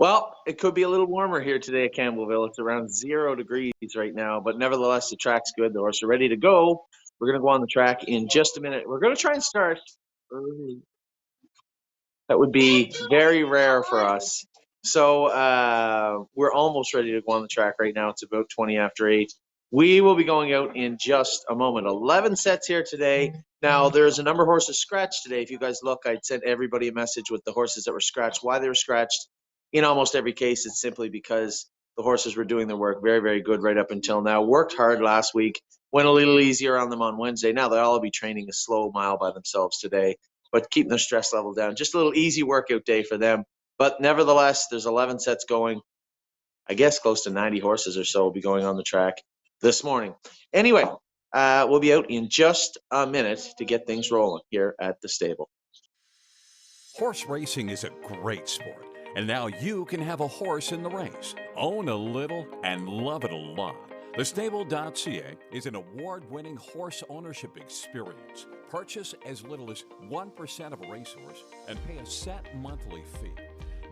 Well, it could be a little warmer here today at Campbellville. It's around 0 degrees right now, but nevertheless, the track's good. The horses are ready to go. We're going to go on the track in just a minute. We're going to try and start early. That would be very rare for us. So we're almost ready to go on the track right now. It's about 20 after 8. We will be going out in just a moment. 11 sets here today. Now, there's a number of horses scratched today. If you guys look, I'd sent everybody a message with the horses that were scratched, why they were scratched. In almost every case, it's simply because the horses were doing their work very, very good right up until now. Worked hard last week, went a little easier on them on Wednesday. Now they'll all be training a slow mile by themselves today, but keeping their stress level down. Just a little easy workout day for them. But nevertheless, there's 11 sets going. I guess close to 90 horses or so will be going on the track this morning. Anyway, we'll be out in just a minute to get things rolling here at the stable. Horse racing is a great sport, and now you can have a horse in the race. Own a little and love it a lot. TheStable.ca is an award-winning horse ownership experience. Purchase as little as 1% of a racehorse and pay a set monthly fee.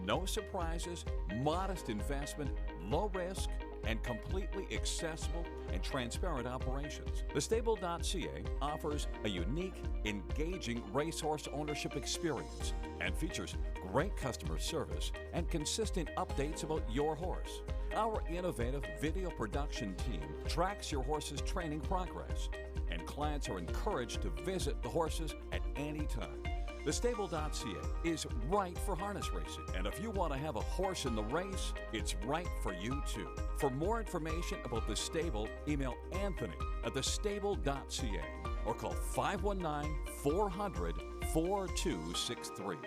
No surprises, modest investment, low risk, and completely accessible and transparent operations. TheStable.ca offers a unique, engaging racehorse ownership experience and features great customer service and consistent updates about your horse. Our innovative video production team tracks your horse's training progress, and clients are encouraged to visit the horses at any time. TheStable.ca is right for harness racing, and if you want to have a horse in the race, it's right for you too. For more information about The Stable, email Anthony at thestable.ca or call 519-400-4263.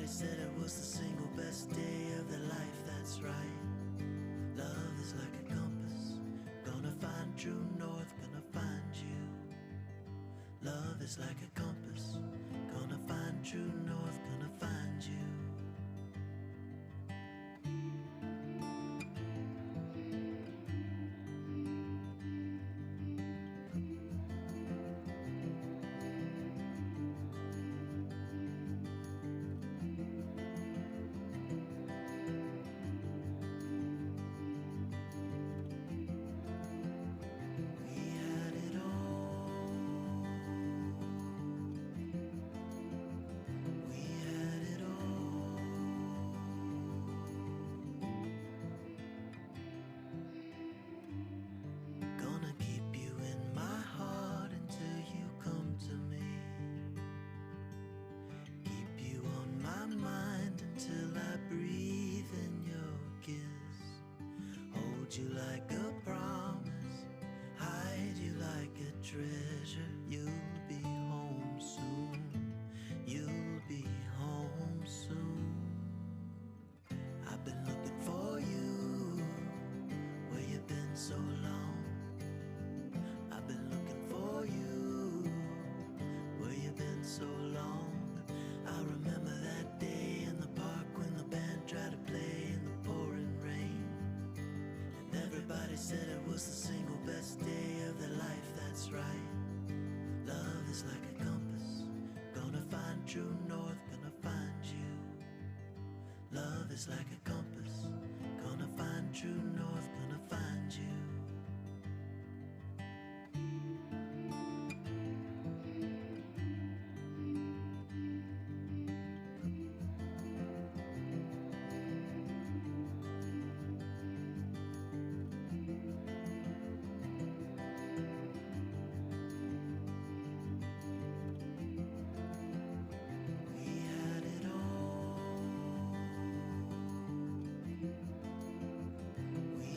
Everybody said it was the single best day of their life, that's right. Love is like a compass, gonna find true north, gonna find you. Love is like a compass, gonna find true north, gonna find you. You like a promise, hide you like a treasure. You'll be home soon, you'll be home soon. I've been looking for you, where you been so long. I've been looking for you, where you been so long. I remember that day in the park when the band tried to play in the pouring rain. Everybody said it was the single best day of their life, that's right. Love is like a compass, gonna find true north, gonna find you. Love is like a compass, gonna find true north, gonna find you. We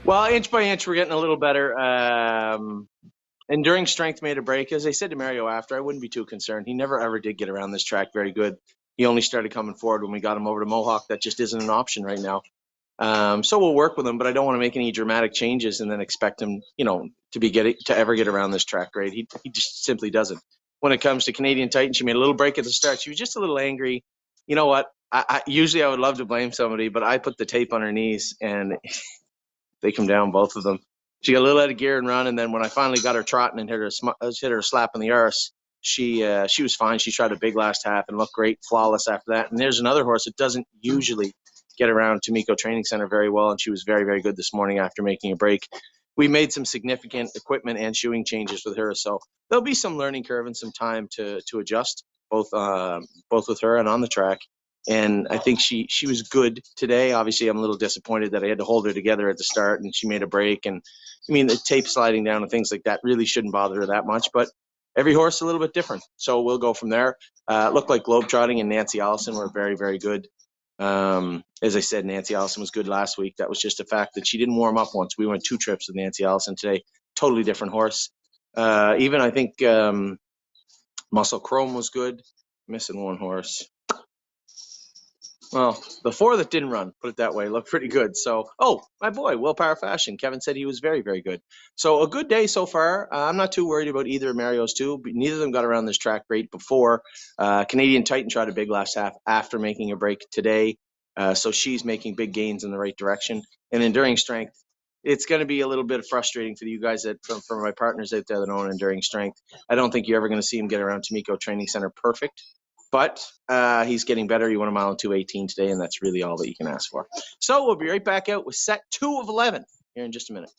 Well, inch by inch, we're getting a little better. Enduring Strength made a break. As I said to Mario after, I wouldn't be too concerned. He never ever did get around this track very good. He only started coming forward when we got him over to Mohawk. That just isn't an option right now. So we'll work with him, but I don't want to make any dramatic changes and then expect him, to ever get around this track grade. He just simply doesn't. When it comes to Canadian Titan, she made a little break at the start. She was just a little angry. You know what? Usually I would love to blame somebody, but I put the tape on her knees and they come down, both of them. She got a little out of gear and run, and then when I finally got her trotting and hit her a slap in the arse, she was fine. She tried a big last half and looked great, flawless after that. And there's another horse that doesn't usually get around Tomiko Training Center very well, and she was very, very good this morning after making a break. We made some significant equipment and shoeing changes with her, so there'll be some learning curve and some time to adjust, both with her and on the track. And I think she was good today. Obviously, I'm a little disappointed that I had to hold her together at the start, and she made a break. And I mean, the tape sliding down and things like that really shouldn't bother her that much. But every horse is a little bit different, so we'll go from there. It looked like Globetrotting and Nancy Allison were very, very good. As I said, Nancy Allison was good last week. That was just a fact that she didn't warm up once. We went 2 trips with Nancy Allison today. Totally different horse. Even I think Muscle Chrome was good. Missing one horse. Well, the 4 that didn't run, put it that way, looked pretty good. So, my boy, Willpower Fashion. Kevin said he was very, very good. So a good day so far. I'm not too worried about either of Mario's 2. But neither of them got around this track great before. Canadian Titan tried a big last half after making a break today. So she's making big gains in the right direction. And Enduring Strength, it's going to be a little bit frustrating for you guys from my partners out there that own Enduring Strength. I don't think you're ever going to see him get around Tomiko Training Center perfect. But he's getting better. He won a mile in 2:18 today, and that's really all that you can ask for. So we'll be right back out with set 2 of 11 here in just a minute.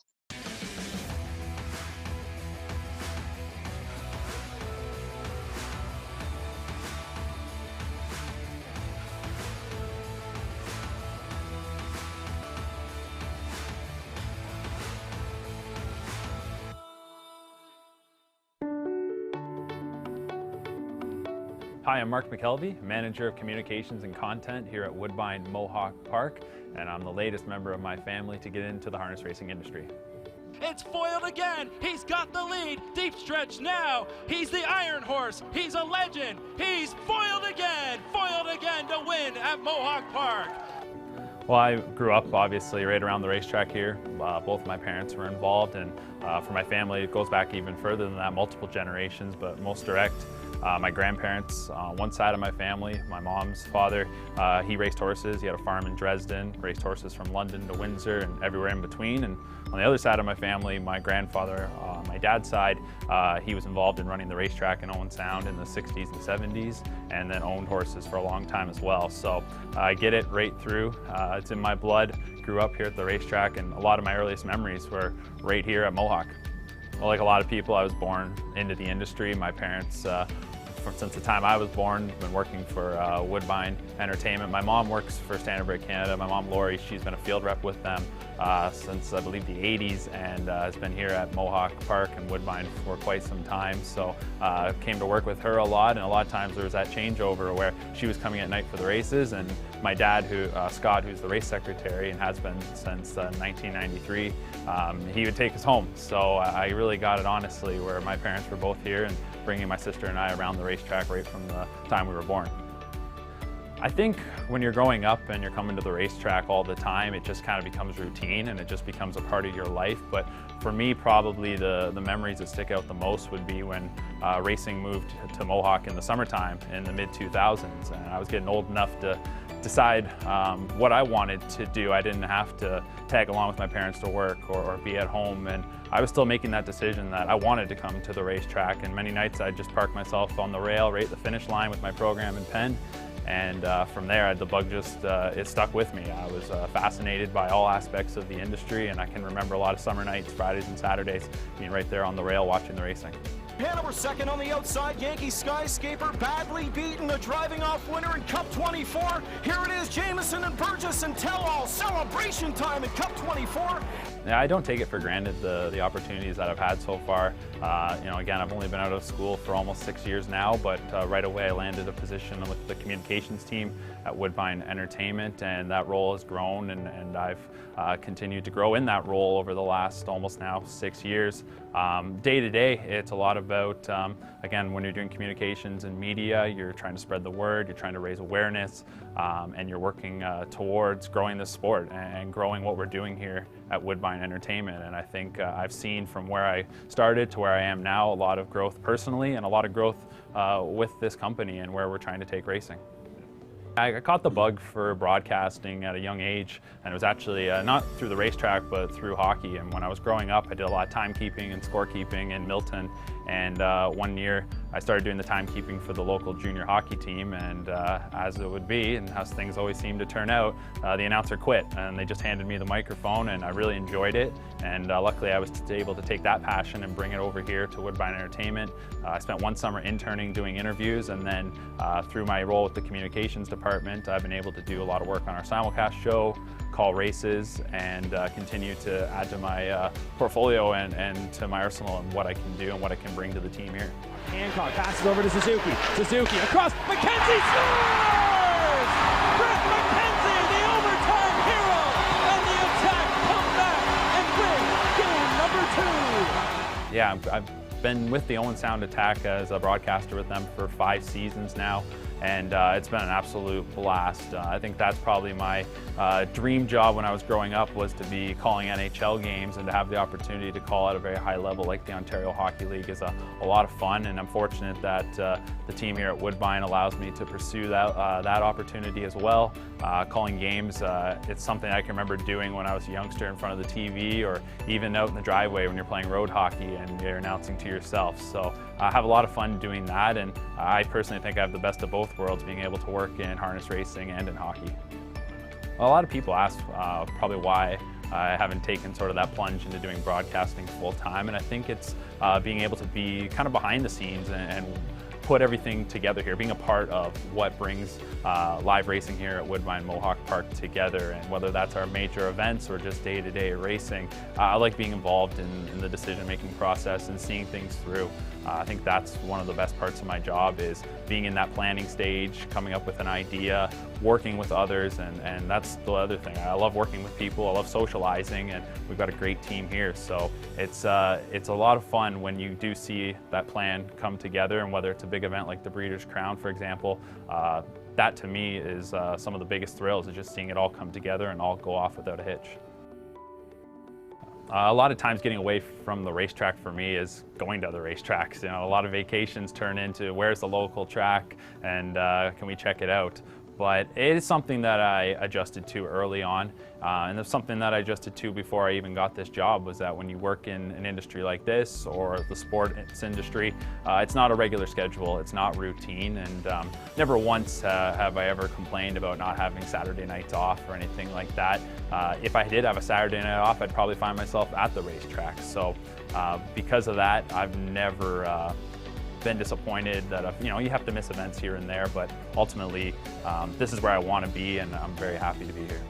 Hi, I'm Mark McKelvie, Manager of Communications and Content here at Woodbine Mohawk Park, and I'm the latest member of my family to get into the harness racing industry. It's foiled again. He's got the lead. Deep stretch now. He's the Iron Horse. He's a legend. He's foiled again to win at Mohawk Park. Well, I grew up obviously right around the racetrack here. Both my parents were involved, and for my family it goes back even further than that, multiple generations, but most direct. My grandparents, one side of my family, my mom's father, he raced horses. He had a farm in Dresden, raced horses from London to Windsor and everywhere in between. And on the other side of my family, my grandfather, my dad's side, he was involved in running the racetrack in Owen Sound in the 60s and 70s, and then owned horses for a long time as well. So I get it right through. It's in my blood. Grew up here at the racetrack, and a lot of my earliest memories were right here at Mohawk. Well, like a lot of people, I was born into the industry. My parents, since the time I was born, been working for Woodbine Entertainment. My mom works for Standardbred Canada. My mom, Lori, she's been a field rep with them since I believe the 80s, and has been here at Mohawk Park and Woodbine for quite some time. So came to work with her a lot, and a lot of times there was that changeover where she was coming at night for the races, and my dad, Scott, who's the race secretary and has been since 1993, he would take us home. So I really got it honestly, where my parents were both here and bringing my sister and I around the racetrack right from the time we were born. I think when you're growing up and you're coming to the racetrack all the time, it just kind of becomes routine and it just becomes a part of your life. But for me, probably the memories that stick out the most would be when racing moved to Mohawk in the summertime in the mid-2000s. And I was getting old enough to decide what I wanted to do. I didn't have to tag along with my parents to work or be at home, and I was still making that decision that I wanted to come to the racetrack. And many nights I'd just park myself on the rail right at the finish line with my program and pen, and from there the bug just it stuck with me. I was fascinated by all aspects of the industry, and I can remember a lot of summer nights, Fridays and Saturdays, being right there on the rail watching the racing. Hanover second on the outside. Yankee Skyscaper badly beaten, the driving off winner in Cup 24. Here it is, Jameson and Burgess and Tell-All. Celebration time in Cup 24. Yeah, I don't take it for granted the opportunities that I've had so far. Again, I've only been out of school for almost 6 years now, but right away I landed a position with the communications team at Woodbine Entertainment, and that role has grown, and I've continued to grow in that role over the last almost now 6 years. Day to day, it's a lot about, again, when you're doing communications and media, you're trying to spread the word, you're trying to raise awareness, and you're working towards growing the sport and growing what we're doing here at Woodbine Entertainment. And I think I've seen from where I started to where I am now a lot of growth personally and a lot of growth with this company and where we're trying to take racing. I caught the bug for broadcasting at a young age, and it was actually not through the racetrack but through hockey. And when I was growing up, I did a lot of timekeeping and scorekeeping in Milton, and one year I started doing the timekeeping for the local junior hockey team, and as it would be, and as things always seem to turn out, the announcer quit, and they just handed me the microphone, and I really enjoyed it. And luckily I was able to take that passion and bring it over here to Woodbine Entertainment. I spent one summer interning doing interviews, and then through my role with the communications department, I've been able to do a lot of work on our simulcast show, call races, and continue to add to my portfolio and to my arsenal and what I can do and what I can bring to the team here. Hancock passes over to Suzuki. Suzuki across. McKenzie scores! Brett McKenzie, the overtime hero, and the attack come back and win game number 2. Yeah, I've been with the Owen Sound Attack as a broadcaster with them for 5 seasons now, and it's been an absolute blast. I think that's probably my dream job when I was growing up, was to be calling NHL games, and to have the opportunity to call at a very high level like the Ontario Hockey League is a lot of fun, and I'm fortunate that the team here at Woodbine allows me to pursue that opportunity as well. Calling games, it's something I can remember doing when I was a youngster in front of the TV, or even out in the driveway when you're playing road hockey and you're announcing to yourself. So I have a lot of fun doing that, and I personally think I have the best of both worlds, being able to work in harness racing and in hockey. A lot of people ask probably why I haven't taken sort of that plunge into doing broadcasting full time, and I think it's being able to be kind of behind the scenes and put everything together here, being a part of what brings live racing here at Woodbine Mohawk Park together, and whether that's our major events or just day-to-day racing. I like being involved in the decision-making process and seeing things through. I think that's one of the best parts of my job, is being in that planning stage, coming up with an idea, working with others, and that's the other thing. I love working with people, I love socializing, and we've got a great team here. So it's a lot of fun when you do see that plan come together, and whether it's a big event like the Breeders' Crown, for example, that to me is some of the biggest thrills, is just seeing it all come together and all go off without a hitch. A lot of times getting away from the racetrack for me is going to other racetracks. A lot of vacations turn into where's the local track and can we check it out. But it is something that I adjusted to early on, and it's something that I adjusted to before I even got this job, was that when you work in an industry like this, or the sports industry, it's not a regular schedule, it's not routine, and never once have I ever complained about not having Saturday nights off or anything like that. If I did have a Saturday night off, I'd probably find myself at the racetrack. So because of that, I've never been disappointed that you have to miss events here and there, but ultimately this is where I want to be, and I'm very happy to be here.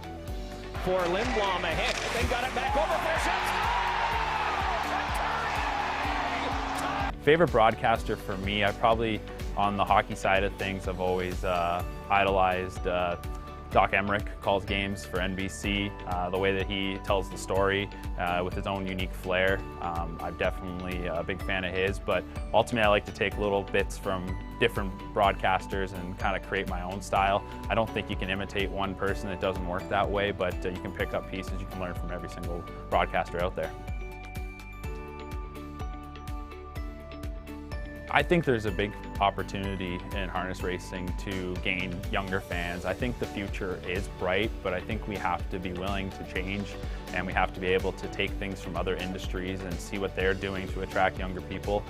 For Lindblom ahead, then got it back over for shots. Favorite broadcaster for me, I probably, on the hockey side of things, I've always idolized Doc Emmerich. Calls games for NBC. The way that he tells the story with his own unique flair, I'm definitely a big fan of his, but ultimately I like to take little bits from different broadcasters and kind of create my own style. I don't think you can imitate one person, it doesn't work that way, but you can pick up pieces, you can learn from every single broadcaster out there. I think there's a big opportunity in harness racing to gain younger fans. I think the future is bright, but I think we have to be willing to change, and we have to be able to take things from other industries and see what they're doing to attract younger people.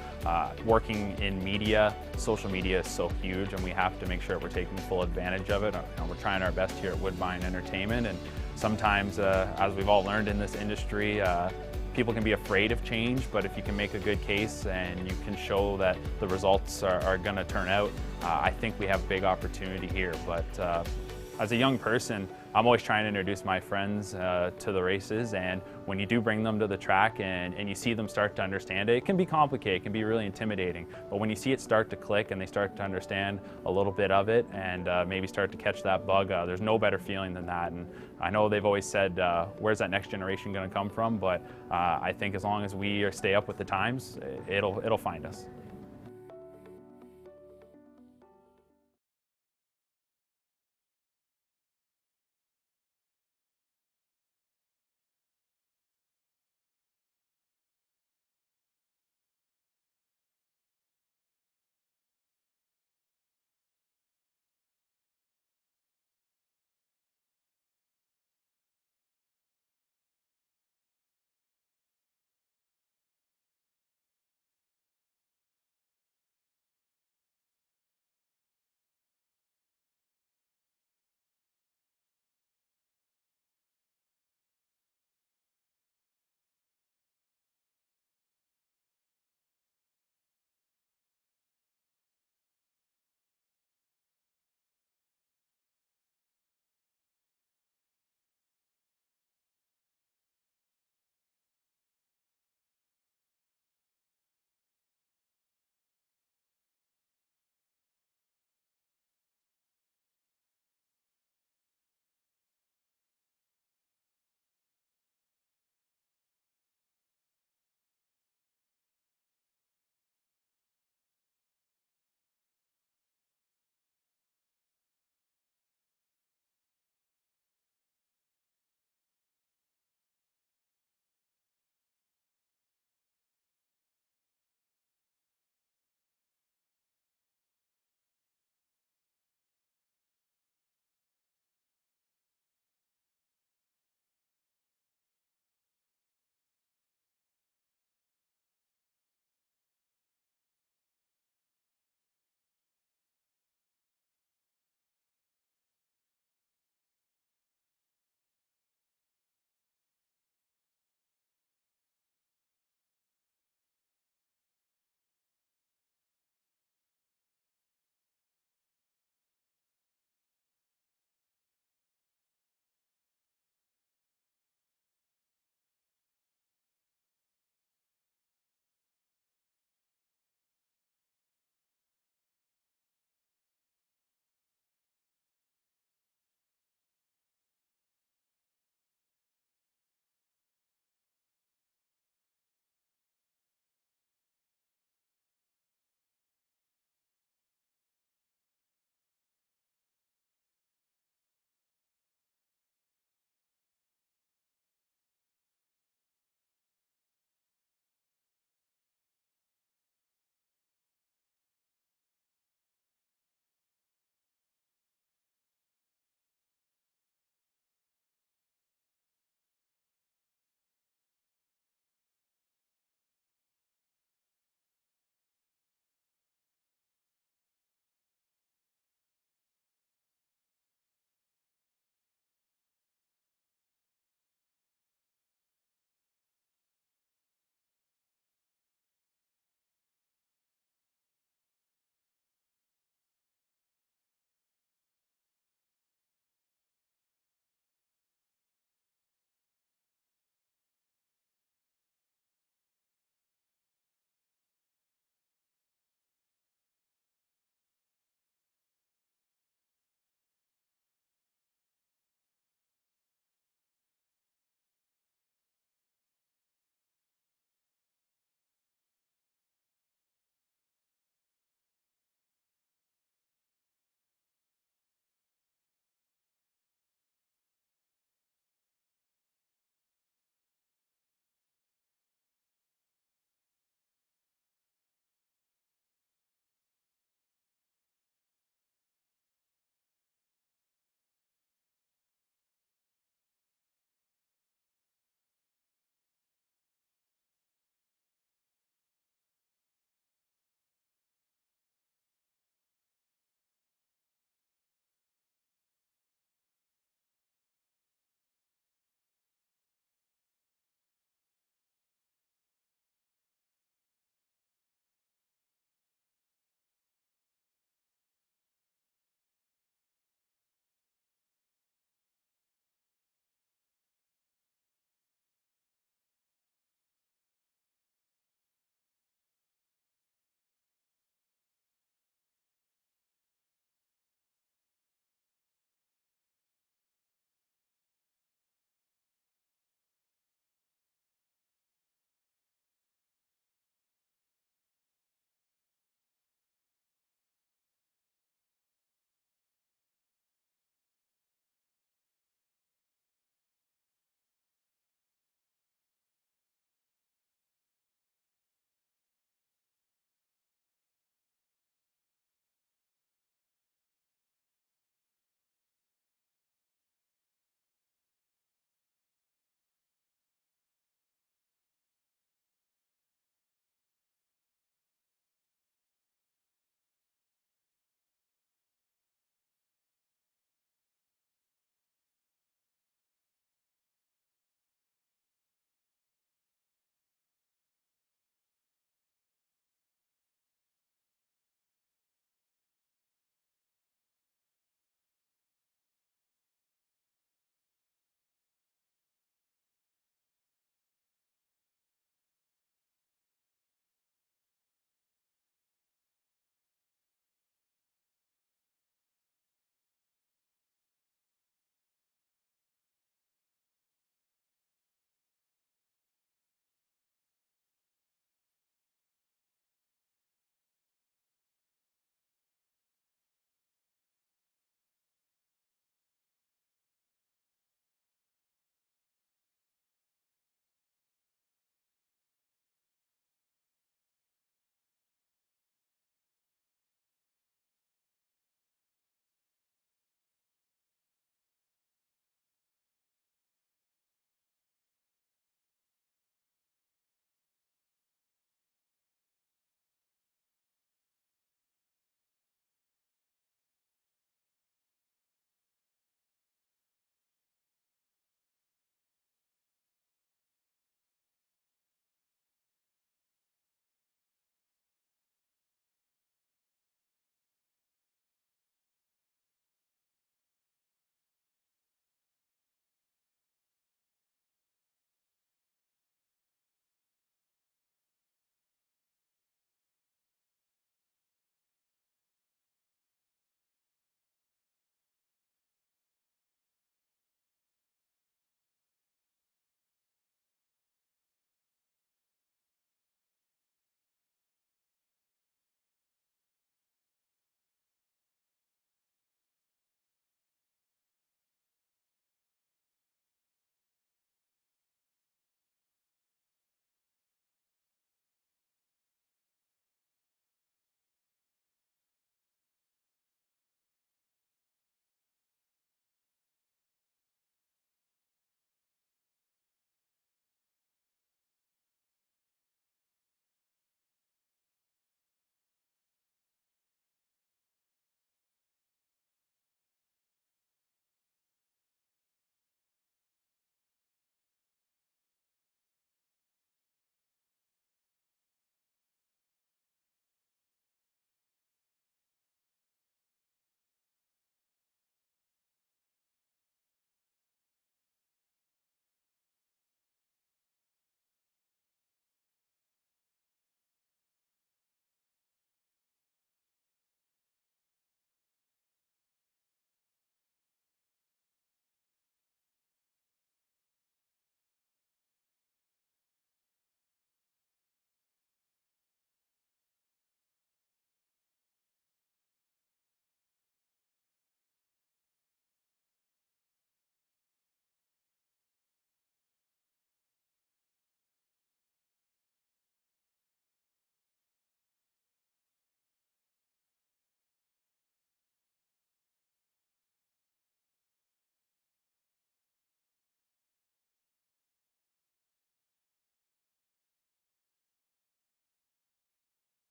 Working in media, social media is so huge, and we have to make sure we're taking full advantage of it. We're trying our best here at Woodbine Entertainment, and sometimes, as we've all learned in this industry, people can be afraid of change, but if you can make a good case and you can show that the results are going to turn out, I think we have big opportunity here. But as a young person, I'm always trying to introduce my friends to the races, and when you do bring them to the track and you see them start to understand it, it can be complicated, it can be really intimidating, but when you see it start to click and they start to understand a little bit of it and maybe start to catch that bug, there's no better feeling than that. And I know they've always said, where's that next generation going to come from, but I think as long as we stay up with the times, it'll find us.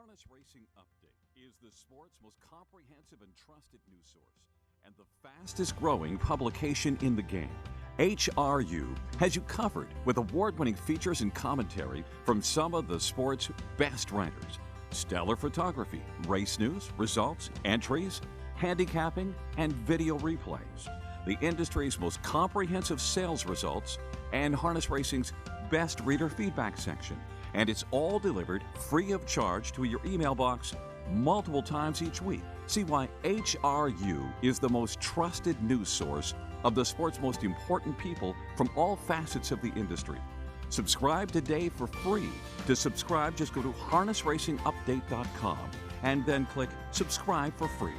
Harness Racing Update is the sport's most comprehensive and trusted news source and the fastest growing publication in the game. HRU has you covered with award-winning features and commentary from some of the sport's best writers. Stellar photography, race news, results, entries, handicapping, and video replays. The industry's most comprehensive sales results and Harness Racing's best reader feedback section. And it's all delivered free of charge to your email box multiple times each week. See why HRU is the most trusted news source of the sport's most important people from all facets of the industry. Subscribe today for free. To subscribe, just go to harnessracingupdate.com and then click subscribe for free.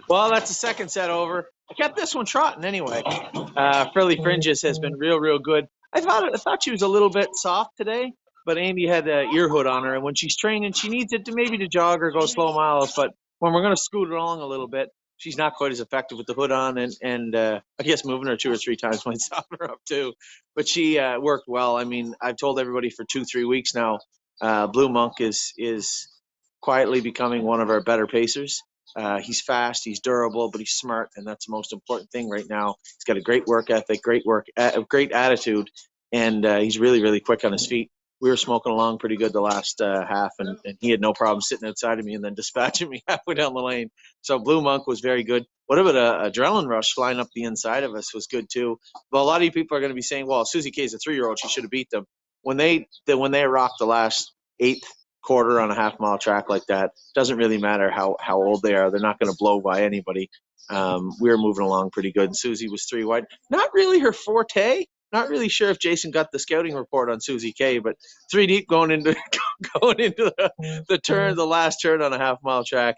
Well, that's the second set over. I kept this one trotting anyway. Frilly Fringes has been real good. I thought she was a little bit soft today, but Amy had the ear hood on her, and when she's training, she needs it to maybe to jog or go slow miles. But when we're going to scoot along a little bit, she's not quite as effective with the hood on, and I guess moving her 2 or 3 times might soften her up too. But she worked well. I mean, I've told everybody for 2-3 weeks now, Blue Monk is quietly becoming one of our better pacers. He's fast, he's durable, but he's smart, and that's the most important thing right now. He's got a great work ethic, great attitude, and he's really quick on his feet. We were smoking along pretty good the last half, and he had no problem sitting outside of me and then dispatching me halfway down the lane. So Blue Monk was very good. What about a adrenaline rush flying up the inside of us was good too. But a lot of you people are going to be saying, well, Susie K is a 3-year-old, she should have beat them. When they rocked the last 8th quarter on a half-mile track like that, doesn't really matter how old they are. They're not going to blow by anybody. We were moving along pretty good. And Susie was 3 wide. Not really her forte. Not really sure if Jason got the scouting report on Susie K, but 3 deep going into the last turn on a half-mile track.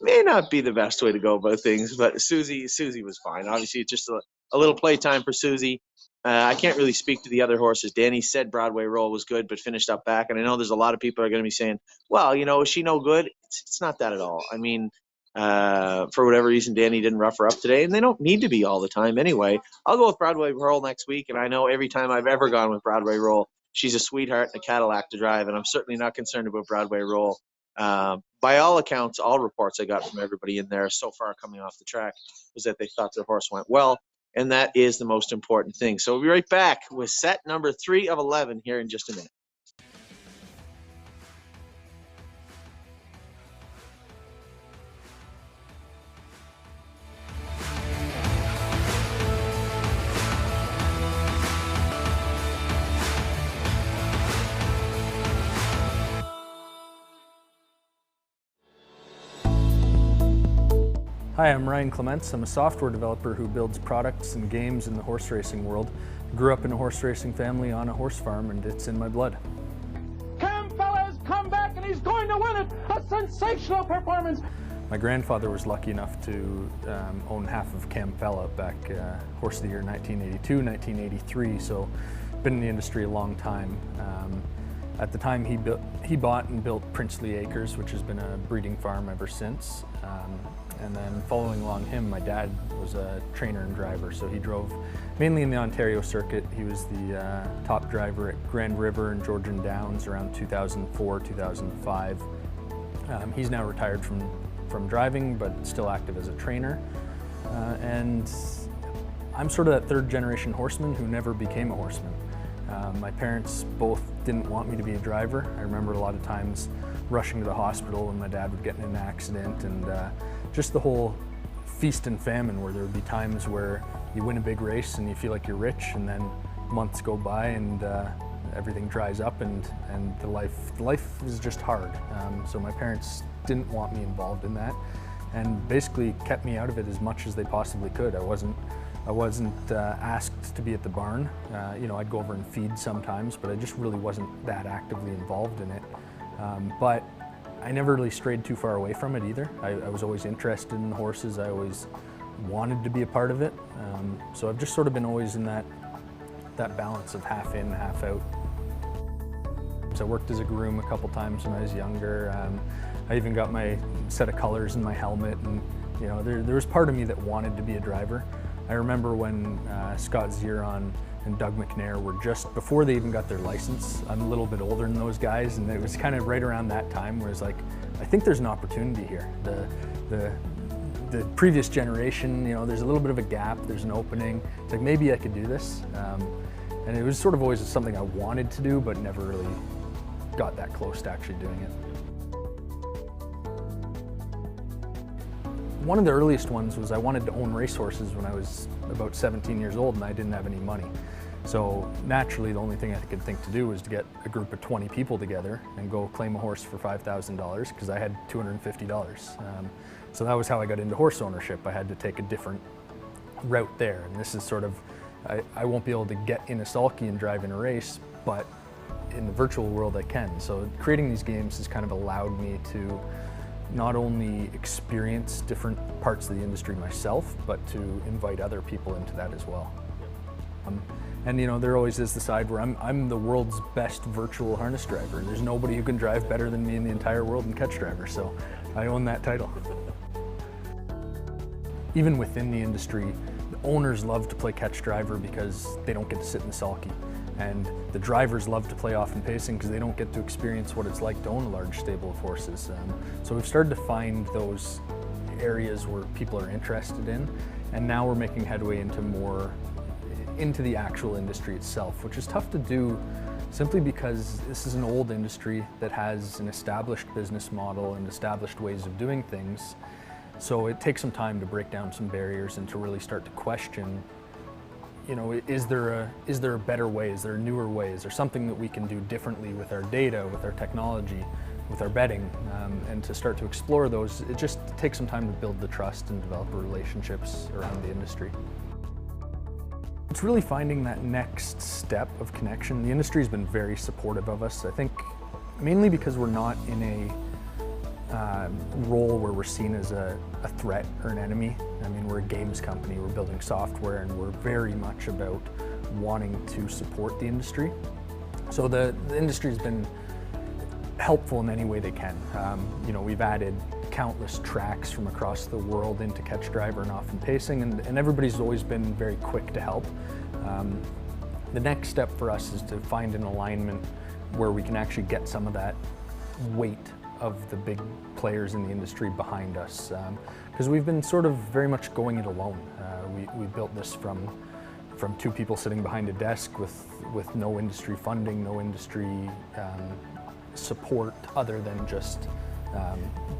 May not be the best way to go about things, but Susie was fine. Obviously, it's just a little playtime for Susie. I can't really speak to the other horses. Danny said Broadway Roll was good, but finished up back. And I know there's a lot of people are going to be saying, well, you know, is she no good? It's not that at all. I mean, for whatever reason, Danny didn't rough her up today, and they don't need to be all the time anyway. I'll go with Broadway Roll next week, and I know every time I've ever gone with Broadway Roll, she's a sweetheart and a Cadillac to drive, and I'm certainly not concerned about Broadway Roll. By all accounts, all reports I got from everybody in there so far coming off the track was that they thought their horse went well, and that is the most important thing. So we'll be right back with set number 3 of 11 here in just a minute. Hi, I'm Ryan Clement. I'm a software developer who builds products and games in the horse racing world. Grew up in a horse racing family on a horse farm, and it's in my blood. Campbell has come back and he's going to win it. A sensational performance. My grandfather was lucky enough to own half of Campbell back Horse of the Year 1982, 1983, so been in the industry a long time. At the time he bought and built Princely Acres, which has been a breeding farm ever since. And then following along him, my dad was a trainer and driver, so he drove mainly in the Ontario circuit. He was the top driver at Grand River and Georgian Downs around 2004, 2005. He's now retired from driving, but still active as a trainer. And I'm sort of that 3rd generation horseman who never became a horseman. My parents both didn't want me to be a driver. I remember a lot of times rushing to the hospital when my dad would get in an accident, and just the whole feast and famine, where there would be times where you win a big race and you feel like you're rich, and then months go by and everything dries up, and the life is just hard. So my parents didn't want me involved in that, and basically kept me out of it as much as they possibly could. I wasn't asked to be at the barn. You know, I'd go over and feed sometimes, but I just really wasn't that actively involved in it. But I never really strayed too far away from it either. I was always interested in horses. I always wanted to be a part of it. So I've just sort of been always in that balance of half in, half out. So I worked as a groom a couple times when I was younger. I even got my set of colors in my helmet, and you know, there was part of me that wanted to be a driver. I remember when Scott Zeron and Doug McNair were just before they even got their license. I'm a little bit older than those guys, and it was kind of right around that time where it's like, I think there's an opportunity here. The previous generation, you know, there's a little bit of a gap, there's an opening. It's like, maybe I could do this. And it was sort of always something I wanted to do, but never really got that close to actually doing it. One of the earliest ones was I wanted to own racehorses when I was about 17 years old, and I didn't have any money. So naturally, the only thing I could think to do was to get a group of 20 people together and go claim a horse for $5,000, because I had $250. So that was how I got into horse ownership. I had to take a different route there, and this is sort of, I won't be able to get in a sulky and drive in a race, but in the virtual world I can. So creating these games has kind of allowed me to not only experience different parts of the industry myself, but to invite other people into that as well. And you know, there always is the side where I'm the world's best virtual harness driver. There's nobody who can drive better than me in the entire world in catch driver, so I own that title. Even within the industry, the owners love to play catch driver because they don't get to sit in the sulky. And the drivers love to play off in pacing because they don't get to experience what it's like to own a large stable of horses. So we've started to find those areas where people are interested in, and now we're making headway into the actual industry itself, which is tough to do simply because this is an old industry that has an established business model and established ways of doing things. So it takes some time to break down some barriers and to really start to question you know, is there a better way? Is there newer ways? Is there something that we can do differently with our data, with our technology, with our betting? And to start to explore those, it just takes some time to build the trust and develop relationships around the industry. It's really finding that next step of connection. The industry has been very supportive of us. I think mainly because we're not in a role where we're seen as a threat or an enemy. I mean, we're a games company, we're building software, and we're very much about wanting to support the industry. So the industry has been helpful in any way they can. You know, we've added countless tracks from across the world into catch driver and off and pacing, and everybody's always been very quick to help. The next step for us is to find an alignment where we can actually get some of that weight of the big players in the industry behind us, because we've been sort of very much going it alone. We built this from two people sitting behind a desk with no industry funding, no industry support other than just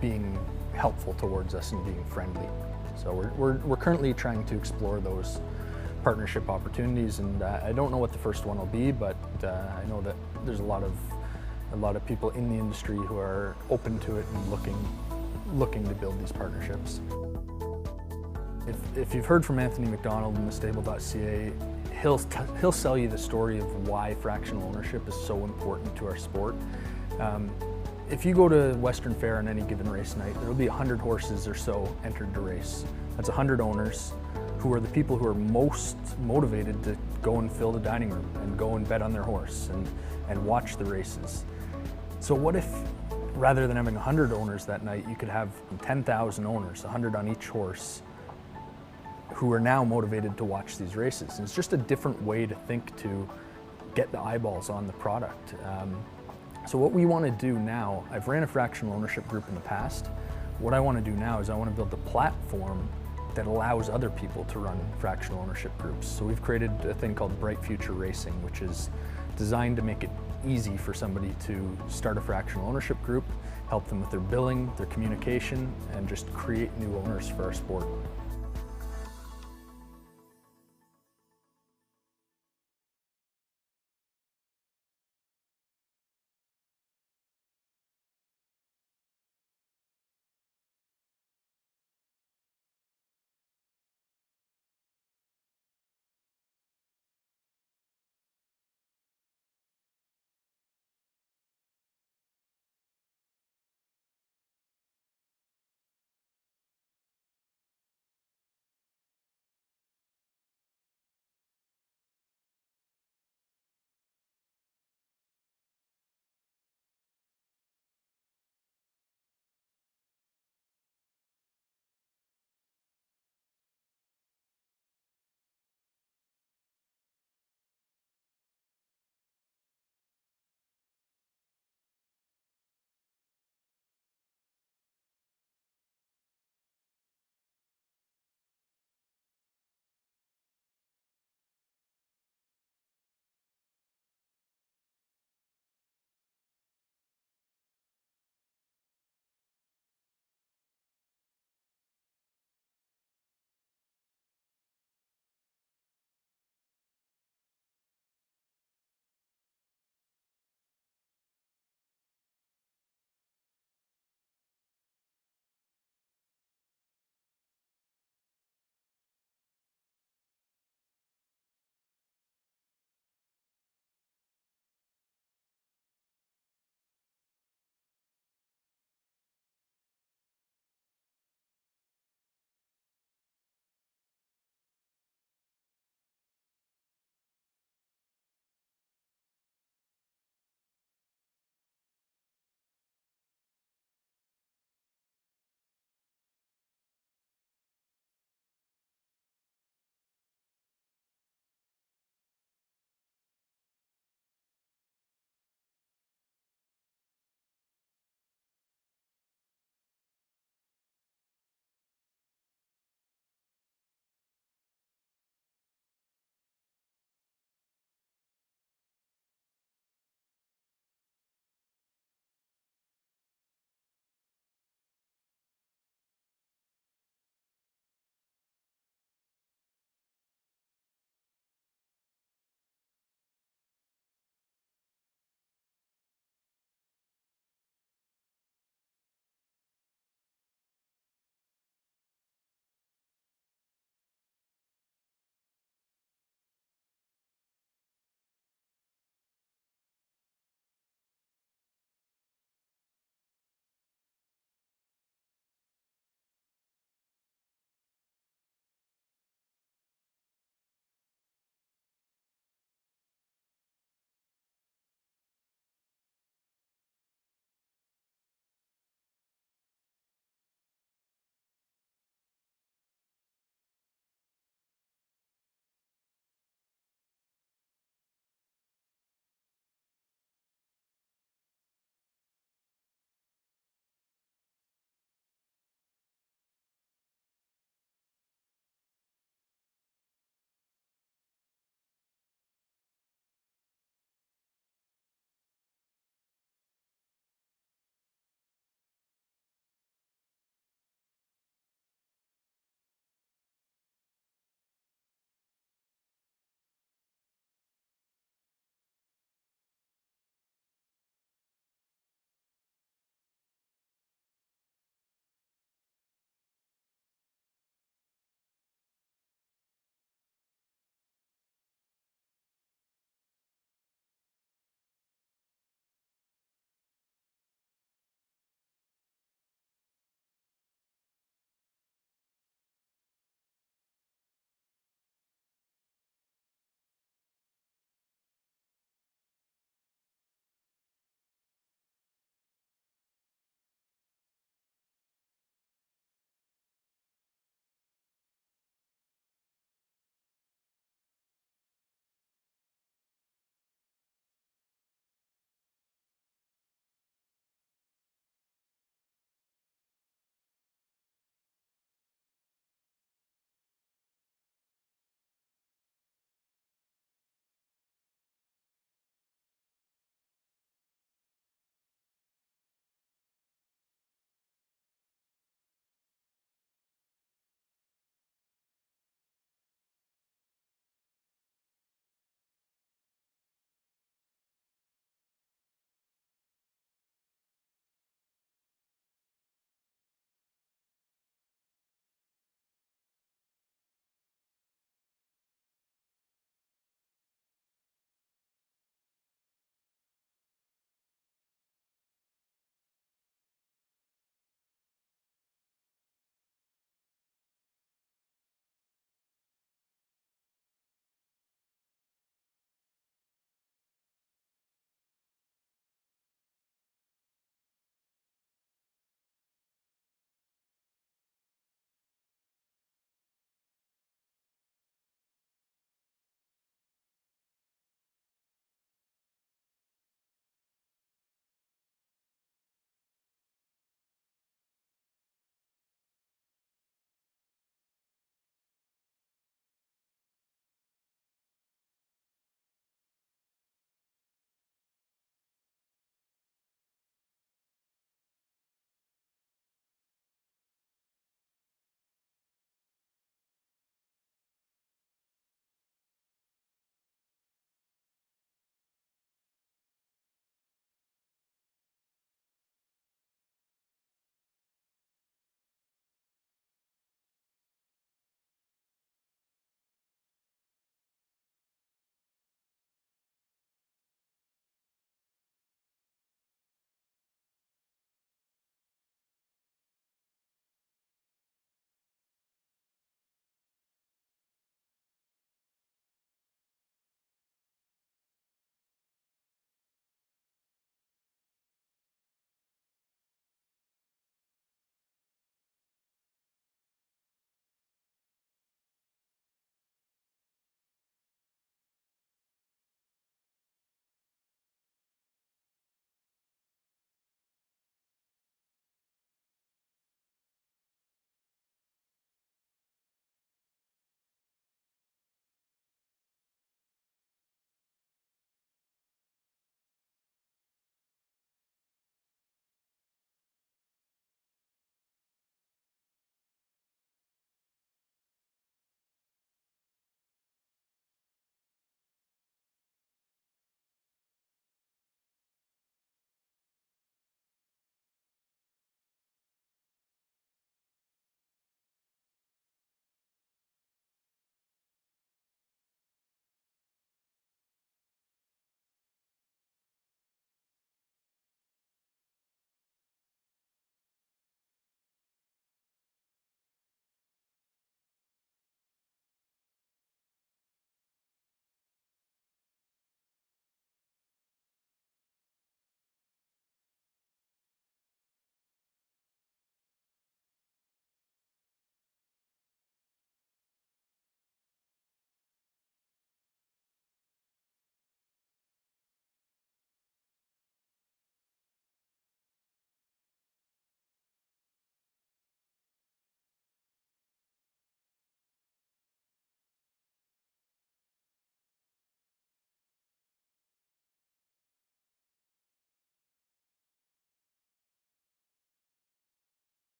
being helpful towards us and being friendly. So we're currently trying to explore those partnership opportunities, and I don't know what the first one will be, but I know that there's a lot of people in the industry who are open to it and looking to build these partnerships. If you've heard from Anthony McDonald in thestable.ca, he'll sell you the story of why fractional ownership is so important to our sport. If you go to Western Fair on any given race night, there will be 100 horses or so entered to race. That's 100 owners who are the people who are most motivated to go and fill the dining room and go and bet on their horse and watch the races. So what if, rather than having 100 owners that night, you could have 10,000 owners, 100 on each horse, who are now motivated to watch these races? And it's just a different way to think to get the eyeballs on the product. So what we want to do now, I've ran a fractional ownership group in the past. What I want to do now is I want to build a platform that allows other people to run fractional ownership groups. So we've created a thing called Bright Future Racing, which is designed to make it easy for somebody to start a fractional ownership group, help them with their billing, their communication, and just create new owners for our sport.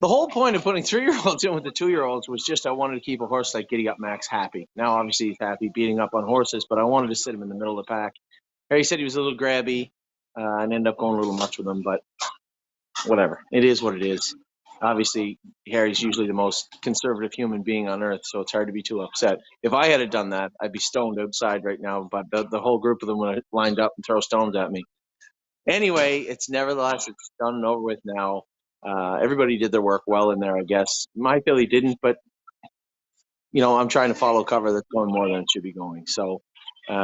The whole point of putting 3-year-olds in with the 2-year-olds was just I wanted to keep a horse like Giddy Up Max happy. Now, obviously, he's happy beating up on horses, but I wanted to sit him in the middle of the pack. Harry said he was a little grabby and ended up going a little much with him, but whatever. It is what it is. Obviously, Harry's usually the most conservative human being on earth, so it's hard to be too upset. If I had done that, I'd be stoned outside right now, but the whole group of them would have lined up and throw stones at me. Anyway, it's done and over with now. Everybody did their work well in there, I guess. My filly didn't, but I'm trying to follow cover that's going more than it should be going. So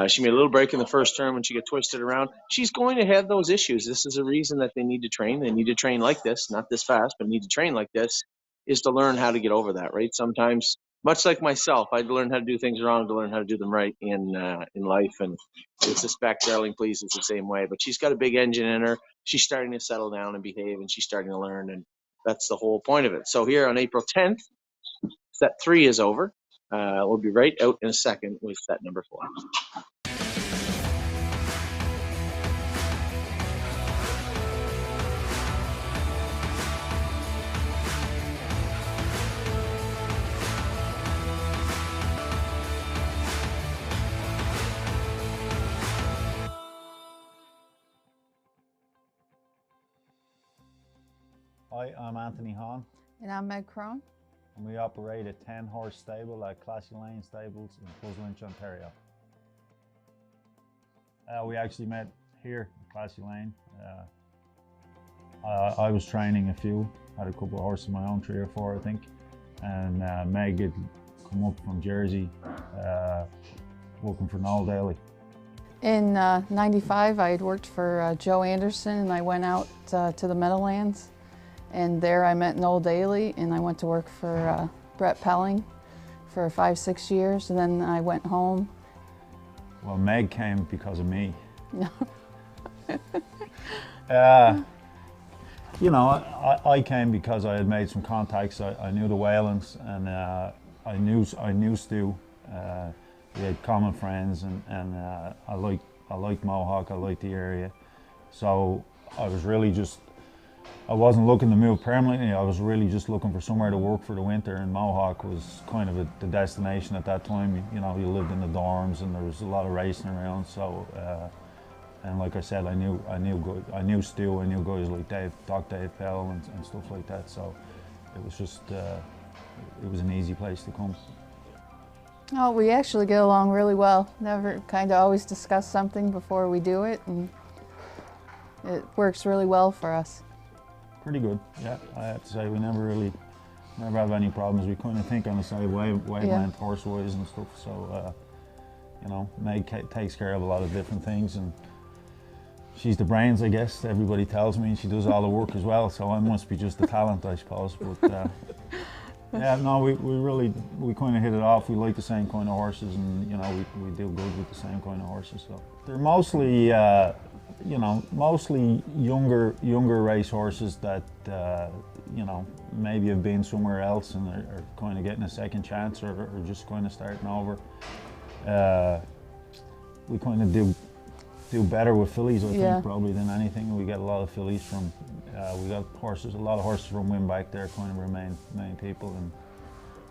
she made a little break in the first turn when she got twisted around. She's going to have those issues. This is a reason that they need to train. They need to train like this, not this fast, but need to train like this, is to learn how to get over that, right? Sometimes, much like myself, I had to learn how to do things wrong to learn how to do them right in life. And I suspect Darling Please is the same way. But she's got a big engine in her. She's starting to settle down and behave, and she's starting to learn. And that's the whole point of it. So here on April 10th, set 3 is over. We'll be right out in a second with set number 4. Hi, I'm Anthony Hahn, And I'm Meg Crone. and we operate a 10-horse stable at Classy Lane Stables in Buzzwinch, Ontario. We actually met here at Classy Lane. I was training a few, had a couple of horses of my own, 3 or 4 I think, and Meg had come up from Jersey working for Noel Daly. In '95, I had worked for Joe Anderson, and I went out to the Meadowlands. And there I met Noel Daly, and I went to work for Brett Pelling for 5-6 years, and then I went home. Well, Meg came because of me. I came because I had made some contacts. I knew the Whalens, and I knew Stu. We had common friends, and I liked Mohawk. I liked the area, so I was really I wasn't looking to move permanently. I was really just looking for somewhere to work for the winter, and Mohawk was kind of the destination at that time. You lived in the dorms, and there was a lot of racing around. So, and like I said, I knew Stu. I knew guys like Dave Pell, and stuff like that. So, it was just it was an easy place to come. Oh, we actually get along really well. Never kind of always discuss something before we do it, and it works really well for us. Pretty good, yeah. I have to say we never have any problems. We kind of think on the same wavelength, horse-wise and stuff. So, Meg takes care of a lot of different things, and she's the brains, I guess. Everybody tells me she does all the work as well. So I must be just the talent, I suppose. But yeah, no, we kind of hit it off. We like the same kind of horses, and we do good with the same kind of horses. So they're mostly. Mostly younger race horses that maybe have been somewhere else and are kind of getting a second chance, or just kind of starting over. We kind of do better with fillies, I think, probably than anything. We get a lot of fillies from. We got a lot of horses from Winback there, kind of remain main people, and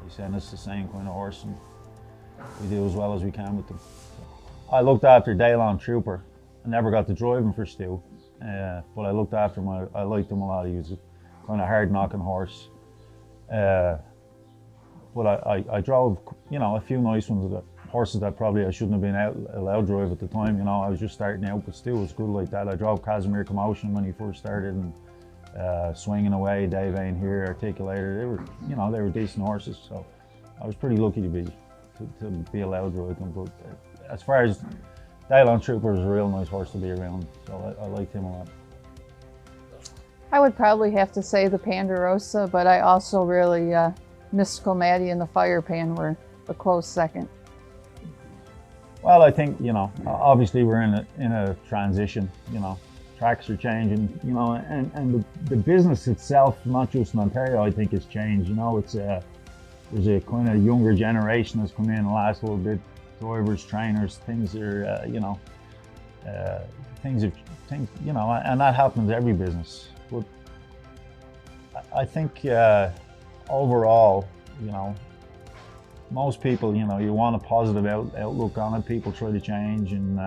they send us the same kind of horse, and we do as well as we can with them. I looked after Daylon Trooper. I never got to drive him for Stu, but I looked after him. I liked him a lot. He was a kind of hard-knocking horse. But I drove, a few nice ones, horses that probably I shouldn't have been allowed to drive at the time. I was just starting out, but Stu was good like that. I drove Casimir Commotion when he first started, and Swinging Away, Dave Ain't Here, Articulator. They were decent horses. So I was pretty lucky to be allowed to ride them. But as far as Daylon Trooper is a real nice horse to be around, so I liked him a lot. I would probably have to say the Ponderosa, but I also really, Mystical Maddie and the Fire Pan were a close second. Well, I think, obviously we're in a transition, tracks are changing, and the business itself, not just in Ontario, I think has changed. There's a kind of younger generation that's come in the last little bit. Drivers, trainers, things are, and that happens to every business. But I think overall, most people, you want a positive outlook on it. People try to change, and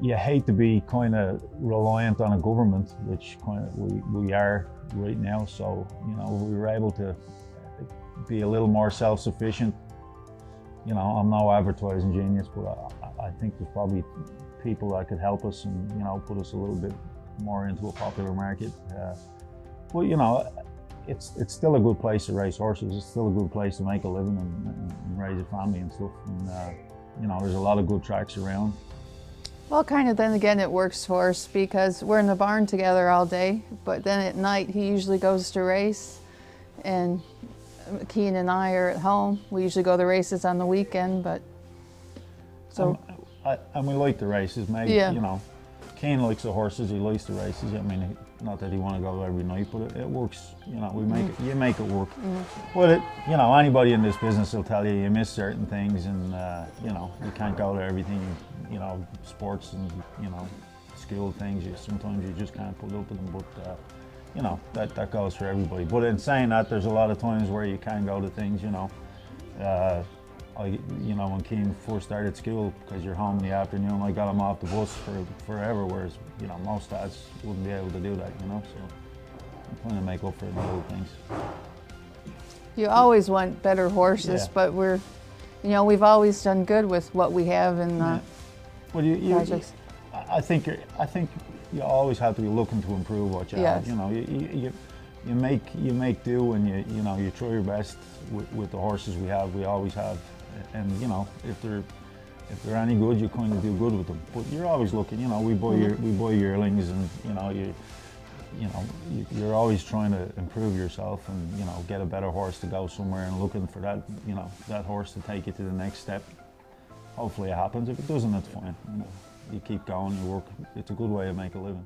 you hate to be kind of reliant on a government, which kind of we are right now. So, we were able to be a little more self-sufficient. I'm no advertising genius, but I think there's probably people that could help us and, put us a little bit more into a popular market. But, it's still a good place to race horses. It's still a good place to make a living and raise a family and stuff. And, there's a lot of good tracks around. Well, kind of then again it works for us because we're in the barn together all day, but then at night he usually goes to race and Keane and I are at home. We usually go to races on the weekend, but so. And we like the races, Meg. Yeah. Keane likes the horses, he likes the races. I mean, not that he want to go every night, but it works. You make it work. But anybody in this business will tell you miss certain things, and you can't go to everything. Sports and school things. Sometimes you just can't put up with them. But that goes for everybody. But in saying that, there's a lot of times where you can go to things. When Keane first started school, because you're home in the afternoon, I got him off the bus for forever, whereas, most dads wouldn't be able to do that, so I'm trying to make up for the little things. You always want better horses, but we've always done good with what we have in the projects. I think you always have to be looking to improve what you have. You make do, and you try your best with the horses we have. We always have. And if they're any good, you kind of do good with them. But you're always looking. We buy yearlings, and you're always trying to improve yourself and get a better horse to go somewhere, and looking for that that horse to take you to the next step. Hopefully it happens. If it doesn't, it's fine. You keep going. You work. It's a good way to make a living.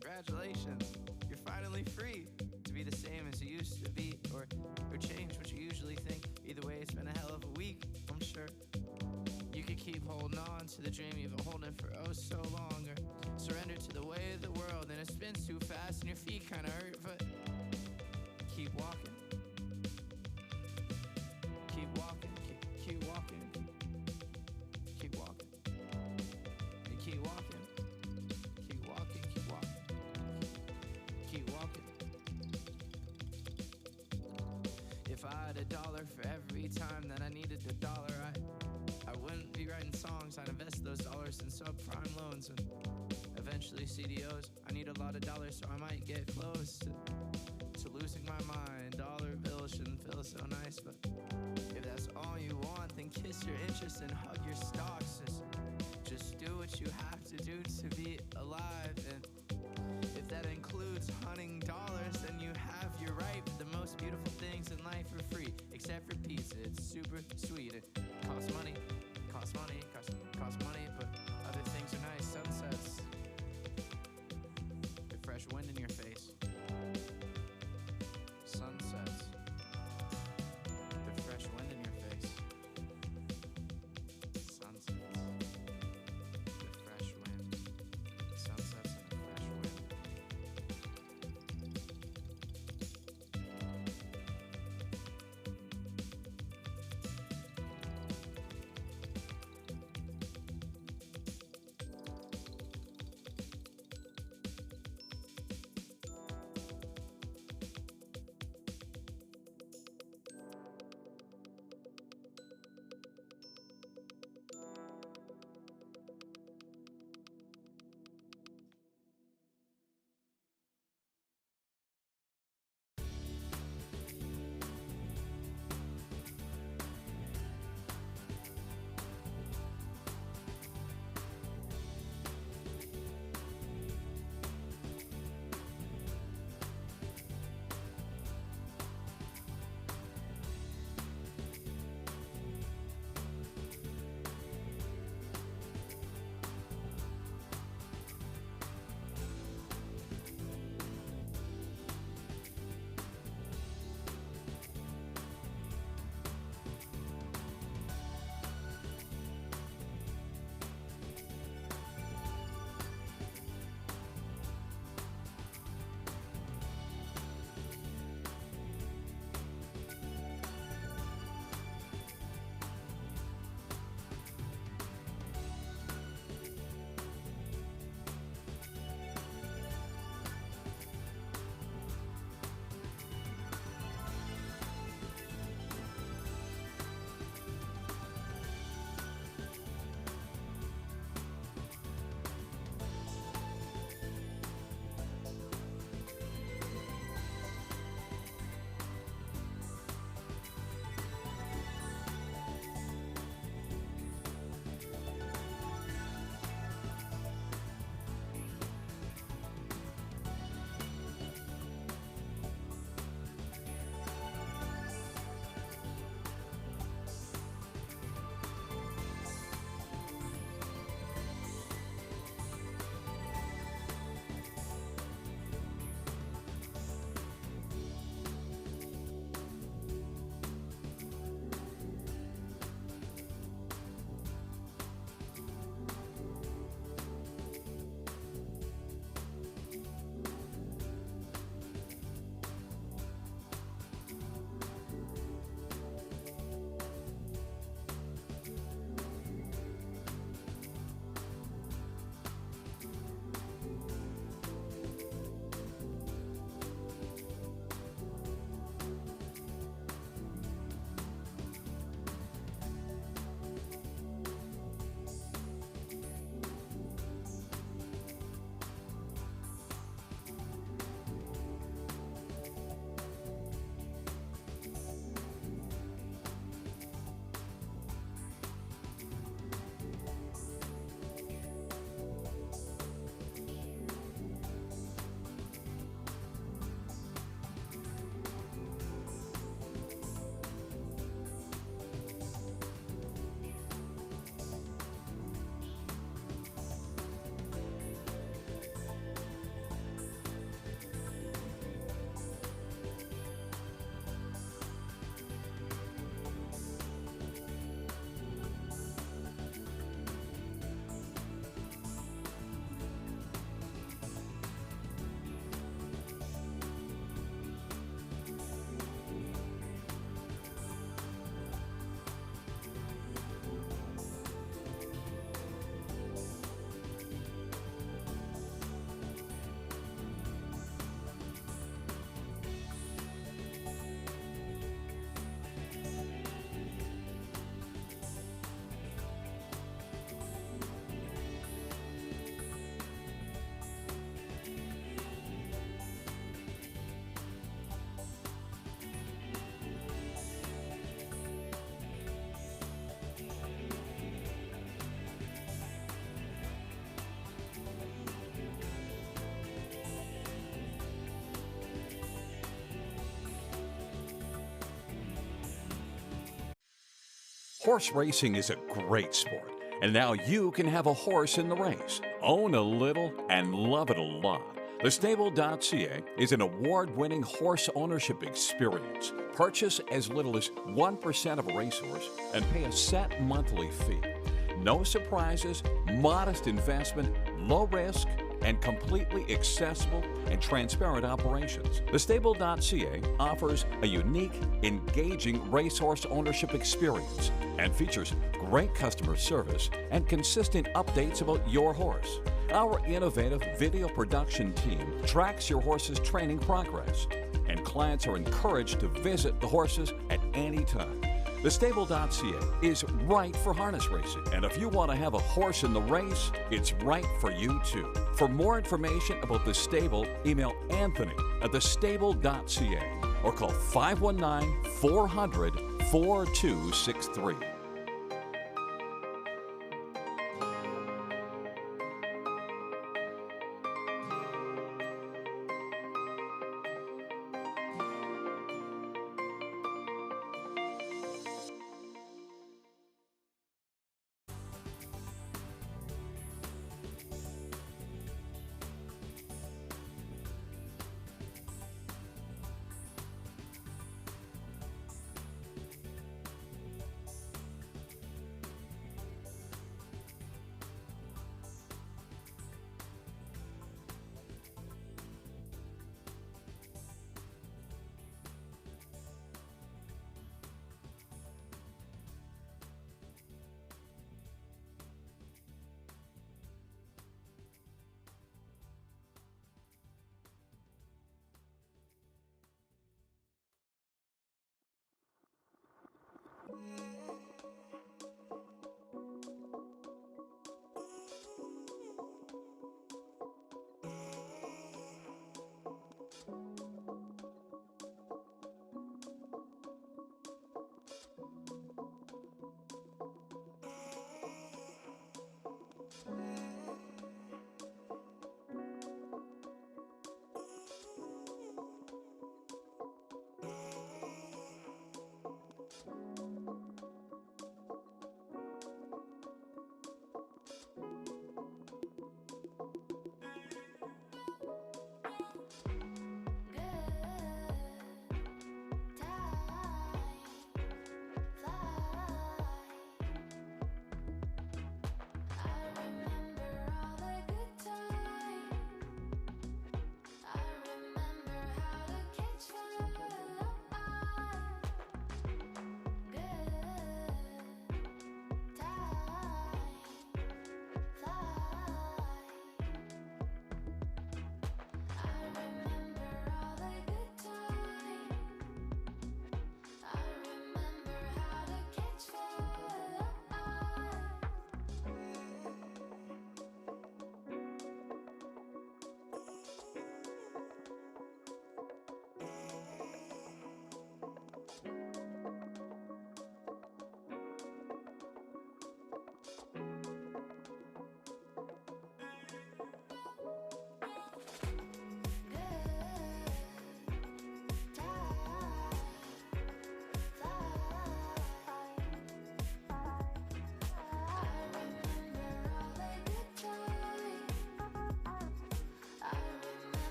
Congratulations, you're finally free to be the same as you used to be, or change what you usually think. Either way, it's been a hell of a week, I'm sure. You could keep holding on to the dream you've been holding for oh so long, or surrender to the way of the world and it spins too fast and your feet kinda hurt, but keep walking. Keep walking, keep walking. Keep walking. And keep walking. Keep walking, keep walking. Keep walking. If I had $1 for every time that I needed $1, I wouldn't be writing songs. I'd invest those dollars in subprime loans and eventually CDOs. I need a lot of dollars, so I might get close to losing my mind. Dollar bills shouldn't feel so nice, but if that's all you want, then kiss your interest and hug your stocks. Just do what you have to do to be alive. And if that includes hunting dollars, then you have your right. But the most beautiful things in life are free, except for pizza. It's super sweet. It costs money, costs money, costs money, but other things are nice. Sunsets, the fresh wind in your face. Sunsets, the fresh wind in your face. Sunsets, the fresh wind. Sunsets and the Horse racing is a great sport, and now you can have a horse in the race. Own a little and love it a lot. The Stable.ca is an award-winning horse ownership experience. Purchase as little as 1% of a racehorse and pay a set monthly fee. No surprises, modest investment, low risk, and completely accessible and transparent operations. The Stable.ca offers a unique, engaging racehorse ownership experience and features great customer service and consistent updates about your horse. Our innovative video production team tracks your horse's training progress, and clients are encouraged to visit the horses at any time. The Stable.ca is right for harness racing, and if you want to have a horse in the race, it's right for you too. For more information about the Stable, email Anthony at thestable.ca or call 519-400-4263.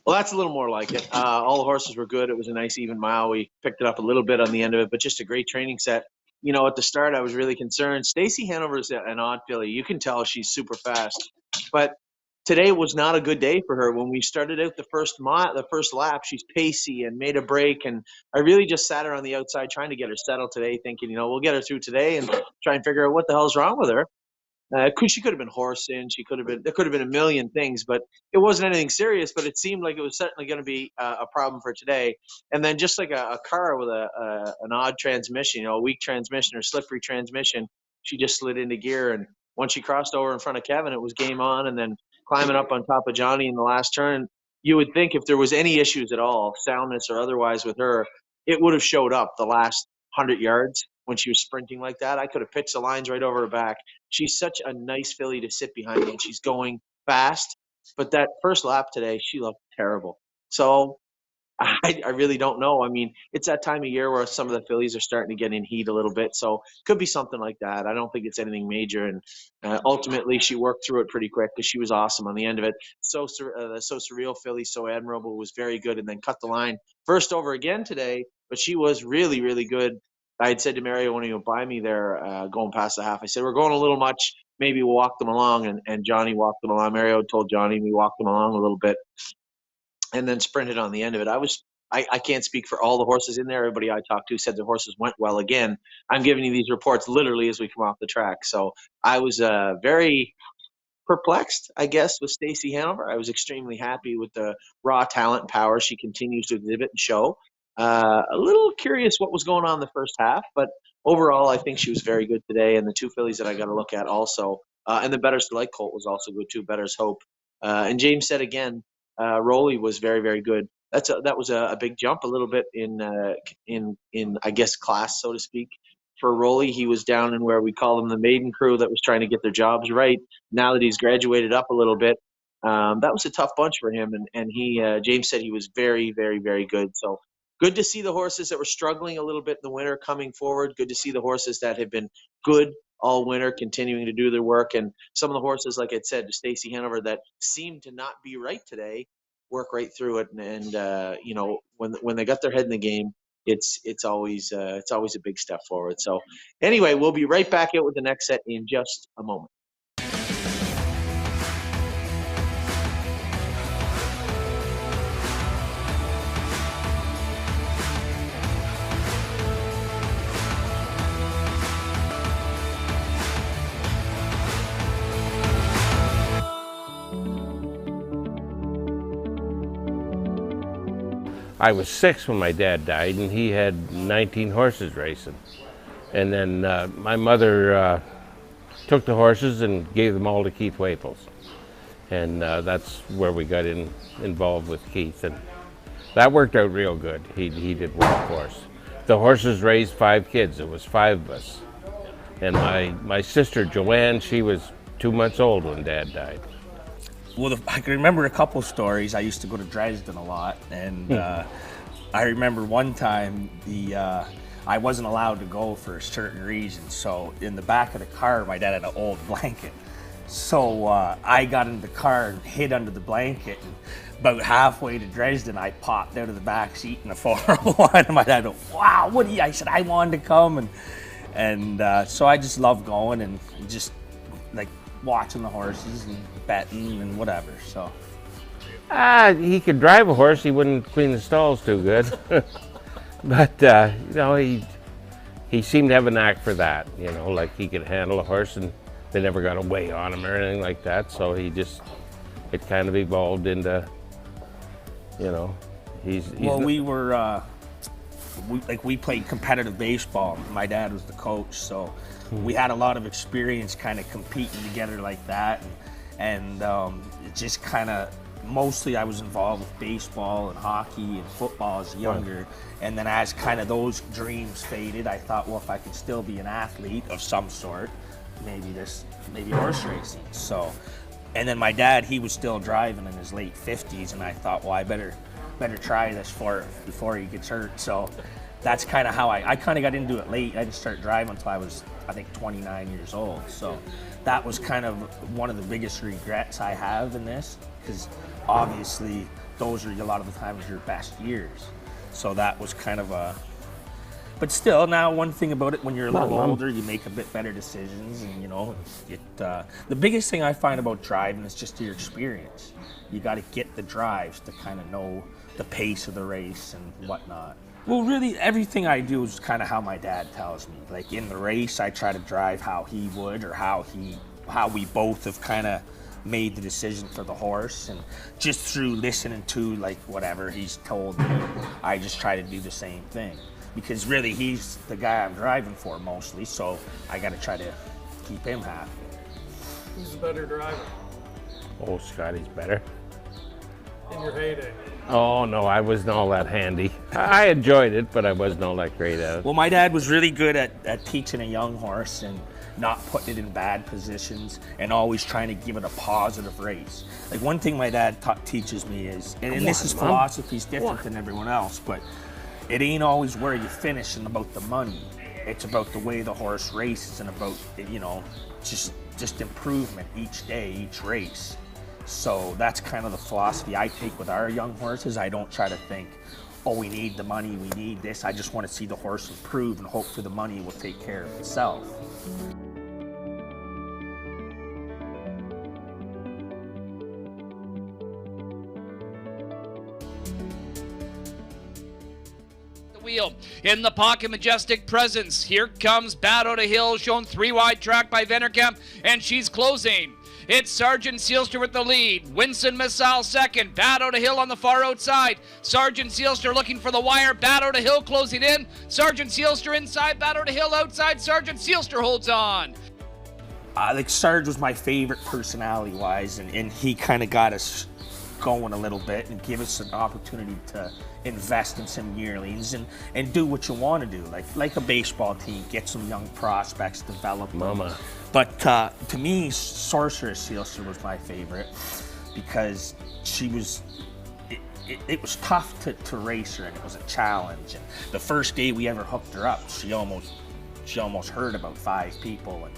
Well, that's a little more like it. All the horses were good. It was a nice even mile. We picked it up a little bit on the end of it, but just a great training set. at the start I was really concerned. Stacy Hanover is an odd filly. You can tell she's super fast, but today was not a good day for her. When we started out the first lap, she's pacey and made a break, and I really just sat her on the outside trying to get her settled today, thinking, we'll get her through today and try and figure out what the hell's wrong with her. She could have been horsing. There could have been a million things, but it wasn't anything serious. But it seemed like it was certainly going to be a problem for today. And then just like a car with an odd transmission, a weak transmission or slippery transmission, she just slid into gear. And once she crossed over in front of Kevin, it was game on. And then climbing up on top of Johnny in the last turn, you would think if there was any issues at all, soundness or otherwise with her, it would have showed up the last 100 yards when she was sprinting like that. I could have pitched the lines right over her back. She's such a nice filly to sit behind, and she's going fast. But that first lap today, she looked terrible. So I really don't know. I mean, it's that time of year where some of the fillies are starting to get in heat a little bit. So it could be something like that. I don't think it's anything major. And ultimately, she worked through it pretty quick because she was awesome on the end of it. So surreal filly, so admirable, was very good, and then cut the line first over again today. But she was really, really good. I had said to Mario when he would buy me there going past the half, I said, we're going a little much. Maybe we'll walk them along. And Johnny walked them along. Mario told Johnny we walked them along a little bit and then sprinted on the end of it. I can't speak for all the horses in there. Everybody I talked to said the horses went well again. I'm giving you these reports literally as we come off the track. So I was very perplexed, I guess, with Stacy Hanover. I was extremely happy with the raw talent and power she continues to exhibit and show. A little curious what was going on in the first half, but overall, I think she was very good today. And the two fillies that I got to look at also, and the Better's Delight colt was also good too. Better's Hope, and James said again, Roley was very, very good. That was a big jump, a little bit in I guess class, so to speak. For Roley, he was down in where we call them the maiden crew that was trying to get their jobs right. Now that he's graduated up a little bit, that was a tough bunch for him. And he James said he was very, very, very good. So good to see the horses that were struggling a little bit in the winter coming forward. Good to see the horses that have been good all winter continuing to do their work. And some of the horses, like I said, to Stacy Hanover, that seemed to not be right today, work right through it. And when they got their head in the game, it's always a big step forward. So anyway, we'll be right back out with the next set in just a moment. I was 6 when my dad died, and he had 19 horses racing. And then my mother took the horses and gave them all to Keith Waples. And that's where we got involved with Keith. And that worked out real good. He did well for us. The horses raised 5 kids. It was 5 of us. And my sister, Joanne, she was 2 months old when Dad died. Well, I can remember a couple stories. I used to go to Dresden a lot, and I remember one time I wasn't allowed to go for a certain reason. So in the back of the car, my dad had an old blanket. So I got in the car and hid under the blanket. And about halfway to Dresden, I popped out of the back seat in the 401, and my dad went, "Wow, what are you?" I said, "I wanted to come," and so I just love going and just like watching the horses and betting and whatever. So he could drive a horse. He wouldn't clean the stalls too good. But he seemed to have a knack for that. Like he could handle a horse, and they never got a weigh on him or anything like that. So it kind of evolved into, we played competitive baseball. My dad was the coach, so we had a lot of experience kind of competing together like that. And it just kind of, mostly I was involved with baseball and hockey and football as younger. And then as kind of those dreams faded, I thought, well, if I could still be an athlete of some sort, maybe horse racing. So, and then my dad, he was still driving in his late 50s, and I thought, well, I better try this before he gets hurt. So that's kind of how I kind of got into it late. I didn't start driving until I was, I think, 29 years old. So that was kind of one of the biggest regrets I have in this, because obviously those are a lot of the times your best years. So that was kind of But still, now one thing about it, when you're a little older, you make a bit better decisions, and you know, the biggest thing I find about driving is just your experience. You got to get the drives to kind of know the pace of the race and whatnot. Well, really, everything I do is kind of how my dad tells me. Like in the race, I try to drive how he would, or how we both have kind of made the decision for the horse, and just through listening to like whatever he's told me, I just try to do the same thing. Because really, he's the guy I'm driving for mostly, so I got to try to keep him happy. Who's the better driver? Oh, Scotty's better. In your heyday? Oh, no, I wasn't all that handy. I enjoyed it, but I wasn't all that great at it. Well, my dad was really good at teaching a young horse and not putting it in bad positions and always trying to give it a positive race. Like one thing my dad teaches me is, and this is philosophy's different than everyone else, but it ain't always where you finish and about the money. It's about the way the horse races and about, you know, just improvement each day, each race. So that's kind of the philosophy I take with our young horses. I don't try to think, oh, we need the money, we need this. I just want to see the horse improve and hope for the money will take care of itself. Wheel in the pocket, Majestic Presence. Here comes Battle to Hill, shown 3 wide track by Vennerkamp, and she's closing. It's Sergeant Sealster with the lead. Winston Missile second. Battle to Hill on the far outside. Sergeant Sealster looking for the wire. Battle to Hill closing in. Sergeant Sealster inside. Battle to Hill outside. Sergeant Sealster holds on. Like Sarge was my favorite personality-wise, and he kind of got us going a little bit and give us an opportunity to invest in some yearlings and do what you want to do, like a baseball team, get some young prospects, develop them. But to me, Sorceress Sealster was my favorite because she was. It was tough to race her, and it was a challenge. And the first day we ever hooked her up, she almost hurt about 5 people,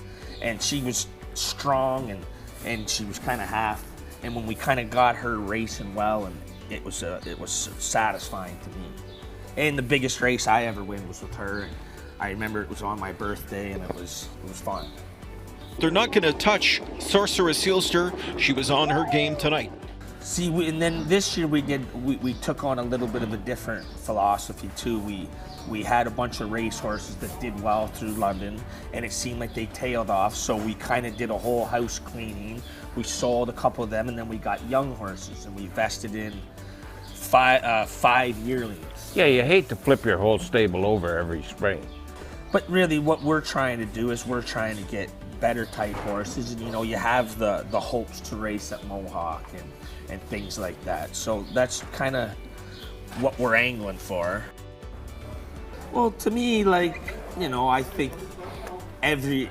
and she was strong and she was kind of half. And when we kind of got her racing well, and it was satisfying to me. And the biggest race I ever win was with her. And I remember it was on my birthday, and it was fun. They're not going to touch Sorceress Sealster. She was on her game tonight. See, and then this year we took on a little bit of a different philosophy too. We had a bunch of race horses that did well through London, and it seemed like they tailed off. So we kind of did a whole house cleaning. We sold a couple of them, and then we got young horses, and we vested in 5 yearlings. Yeah, you hate to flip your whole stable over every spring. But really, what we're trying to do is we're trying to get better type horses, and you know, you have the hopes to race at Mohawk and things like that. So that's kind of what we're angling for. Well, to me, like, you know, I think every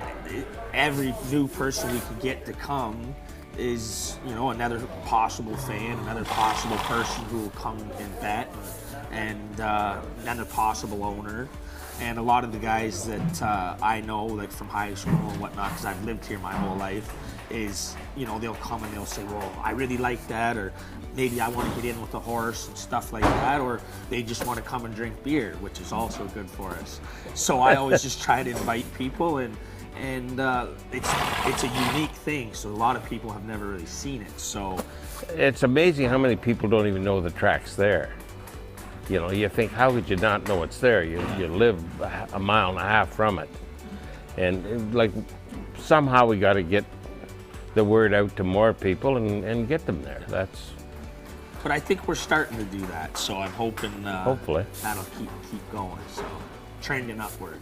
new person we can get to come is, you know, another possible fan, another possible person who will come and bet, and another possible owner. And a lot of the guys that I know, like from high school and whatnot, because I've lived here my whole life, is, you know, they'll come and they'll say, well, I really like that, or maybe I want to get in with a horse and stuff like that, or they just want to come and drink beer, which is also good for us. So I always just try to invite people, and it's a unique thing, so a lot of people have never really seen it. So it's amazing how many people don't even know the track's there. You know, you think, how could you not know it's there? You live a mile and a half from it. And like, somehow we got to get the word out to more people and get them there. But I think we're starting to do that, so I'm hoping hopefully that'll keep going. So trending upward.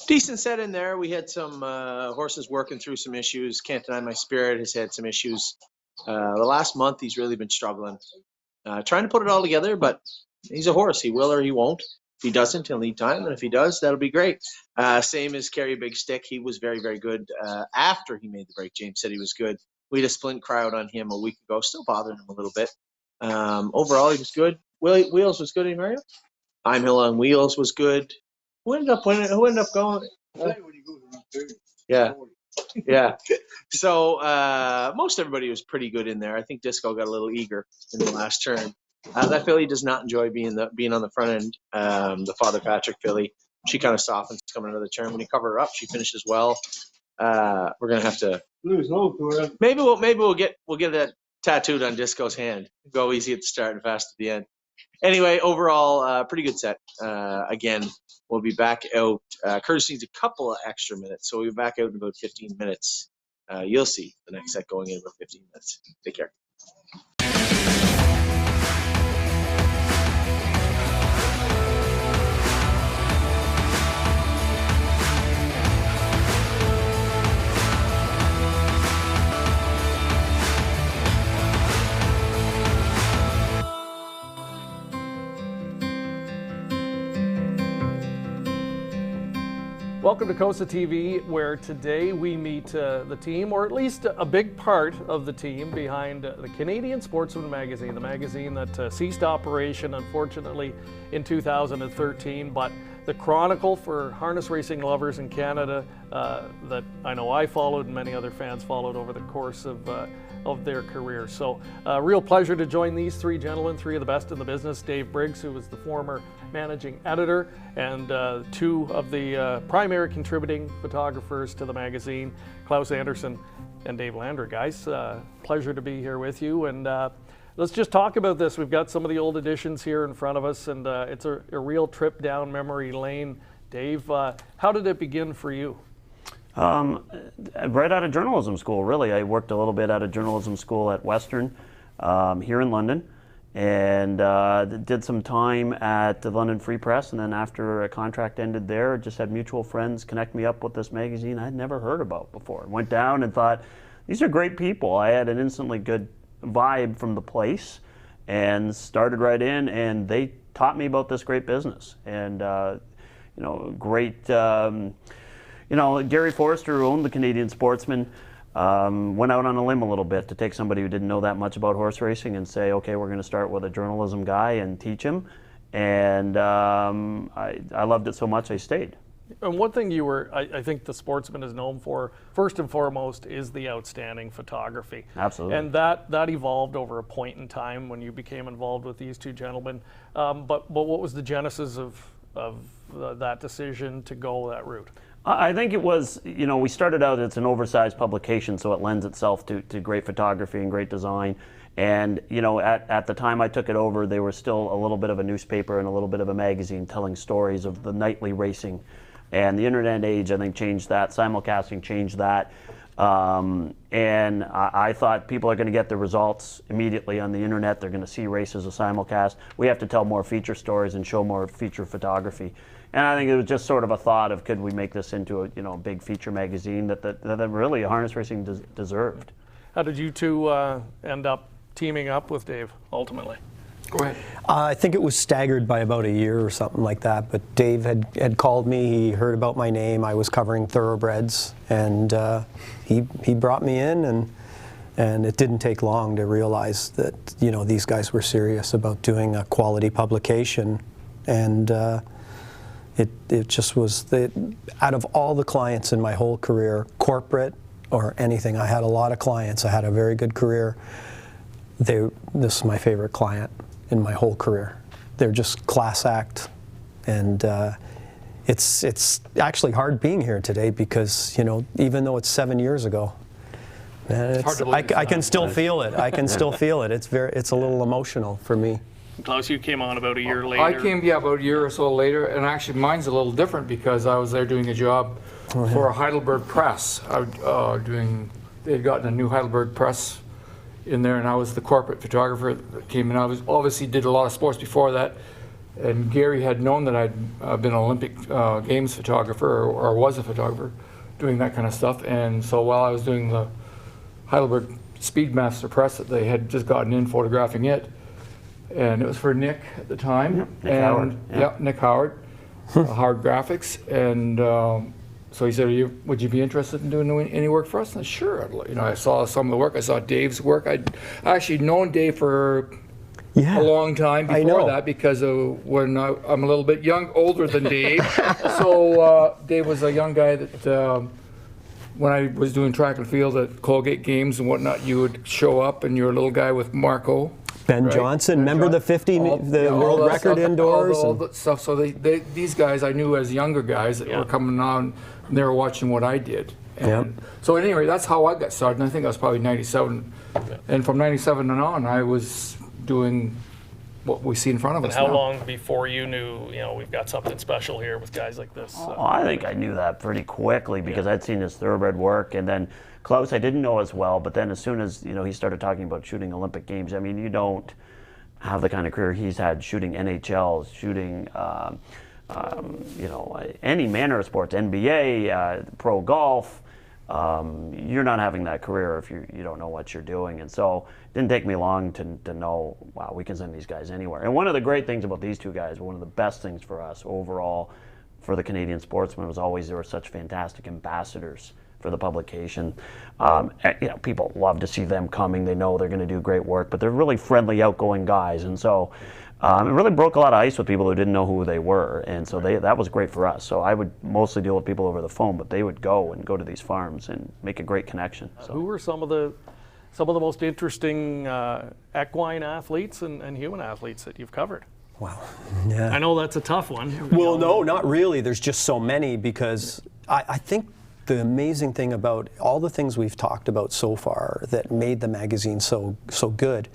Decent set in there. We had some horses working through some issues. Can't deny my spirit has had some issues. The last month, he's really been struggling. Trying to put it all together, but he's a horse. He will or he won't. If he doesn't, he'll need time. And if he does, that'll be great. Same as Carry a Big Stick. He was very, very good after he made the break. James said he was good. We had a splint crowd on him a week ago, still bothering him a little bit. Overall, he was good. Wheels was good, Mario? I'm Hill on Wheels was good. Who ended up winning? Who ended up going? Yeah. Yeah. So most everybody was pretty good in there. I think Disco got a little eager in the last turn. That filly does not enjoy being on the front end. The Father Patrick filly, she kind of softens coming out of the turn. When you cover her up, she finishes well. We're gonna have to maybe we'll get that tattooed on Disco's hand. Go easy at the start and fast at the end. Anyway, overall, pretty good set. Again, we'll be back out. Curtis needs a couple of extra minutes, so we'll be back out in about 15 minutes. You'll see the next set going in about 15 minutes. Take care. Welcome to Costa TV, where today we meet the team, or at least a big part of the team behind the Canadian Sportsman magazine, the magazine that ceased operation, unfortunately, in 2013, but the chronicle for harness racing lovers in Canada that I know I followed and many other fans followed over the course of their career. So real pleasure to join these three gentlemen, three of the best in the business. Dave Briggs, who was the former managing editor, and two of the primary contributing photographers to the magazine, Klaus Anderson and Dave Landry. Guys, pleasure to be here with you. And let's just talk about this. We've got some of the old editions here in front of us, and it's a real trip down memory lane. Dave, how did it begin for you? Right out of journalism school, really. I worked a little bit out of journalism school at Western here in London, and did some time at the London Free Press, and then after a contract ended there, just had mutual friends connect me up with this magazine I'd never heard about before. Went down and thought, these are great people. I had an instantly good vibe from the place and started right in, and they taught me about this great business. And great Gary Forrester, who owned the Canadian Sportsman, went out on a limb a little bit to take somebody who didn't know that much about horse racing and say, okay, we're going to start with a journalism guy and teach him. And I loved it so much I stayed. And one thing I think the Sportsman is known for, first and foremost, is the outstanding photography. Absolutely. And that evolved over a point in time when you became involved with these two gentlemen. But what was the genesis of that decision to go that route? I think it was, we started out, it's an oversized publication, so it lends itself to great photography and great design. And, at the time I took it over, they were still a little bit of a newspaper and a little bit of a magazine telling stories of the nightly racing. And the internet age, I think, changed that. Simulcasting changed that. And I thought people are going to get the results immediately on the internet. They're going to see races of simulcast. We have to tell more feature stories and show more feature photography. And I think it was just sort of a thought of, could we make this into a big feature magazine that really harness racing deserved. How did you two end up teaming up with Dave ultimately? Go ahead. I think it was staggered by about a year or something like that, but Dave had called me, he heard about my name, I was covering thoroughbreds, and he brought me in, and it didn't take long to realize that, these guys were serious about doing a quality publication, and it just was, out of all the clients in my whole career, corporate or anything, I had a lot of clients, I had a very good career. This is my favorite client in my whole career. They're just class act, and it's actually hard being here today because even though it's 7 years ago, I can still feel it. I can still feel it. It's a little emotional for me. Klaus, you came on about a year later. I came about a year or so later, and actually mine's a little different because I was there doing a job for Heidelberg Press. They'd gotten a new Heidelberg Press in there, and I was the corporate photographer that came in. I obviously did a lot of sports before that, And Gary had known that I'd been an Olympic Games photographer or was a photographer doing that kind of stuff. And so while I was doing the Heidelberg Speedmaster press that they had just gotten in photographing it, and it was for Nick at the time. Yep, Nick Howard. Yeah, Nick Howard, Howard Graphics. And so he said, would you be interested in doing any work for us? And I said, sure. You know, I saw some of the work. I saw Dave's work. I'd actually known Dave for a long time before that, because when I'm a little bit older than Dave. So Dave was a young guy that when I was doing track and field at Colgate Games and whatnot, you would show up and you're a little guy with Marco. Ben Johnson, remember the 50, the world record indoors? All that stuff. So these guys I knew as younger guys that were coming on, and they were watching what I did. And so anyway, that's how I got started. And I think I was probably 97. And from 97 and on, I was doing what we see in front of us how now. long before you knew, we've got something special here with guys like this? I think I knew that pretty quickly because I'd seen his thoroughbred work, and then Klaus I didn't know as well, but then as soon as he started talking about shooting Olympic Games, I mean, you don't have the kind of career he's had shooting NHLs, shooting any manner of sports, NBA, pro golf. You're not having that career if you don't know what you're doing. And so it didn't take me long to know, wow, we can send these guys anywhere. And one of the great things about these two guys, one of the best things for us overall for the Canadian Sportsman, was always they were such fantastic ambassadors for the publication. People love to see them coming. They know they're going to do great work, but they're really friendly, outgoing guys. And so it really broke a lot of ice with people who didn't know who they were, and so that was great for us. So I would mostly deal with people over the phone, but they would go to these farms and make a great connection. So. Who were some of the most interesting equine athletes and human athletes that you've covered? Wow. Yeah. I know that's a tough one. Well, no, not really. There's just so many, because I think the amazing thing about all the things we've talked about so far that made the magazine so good,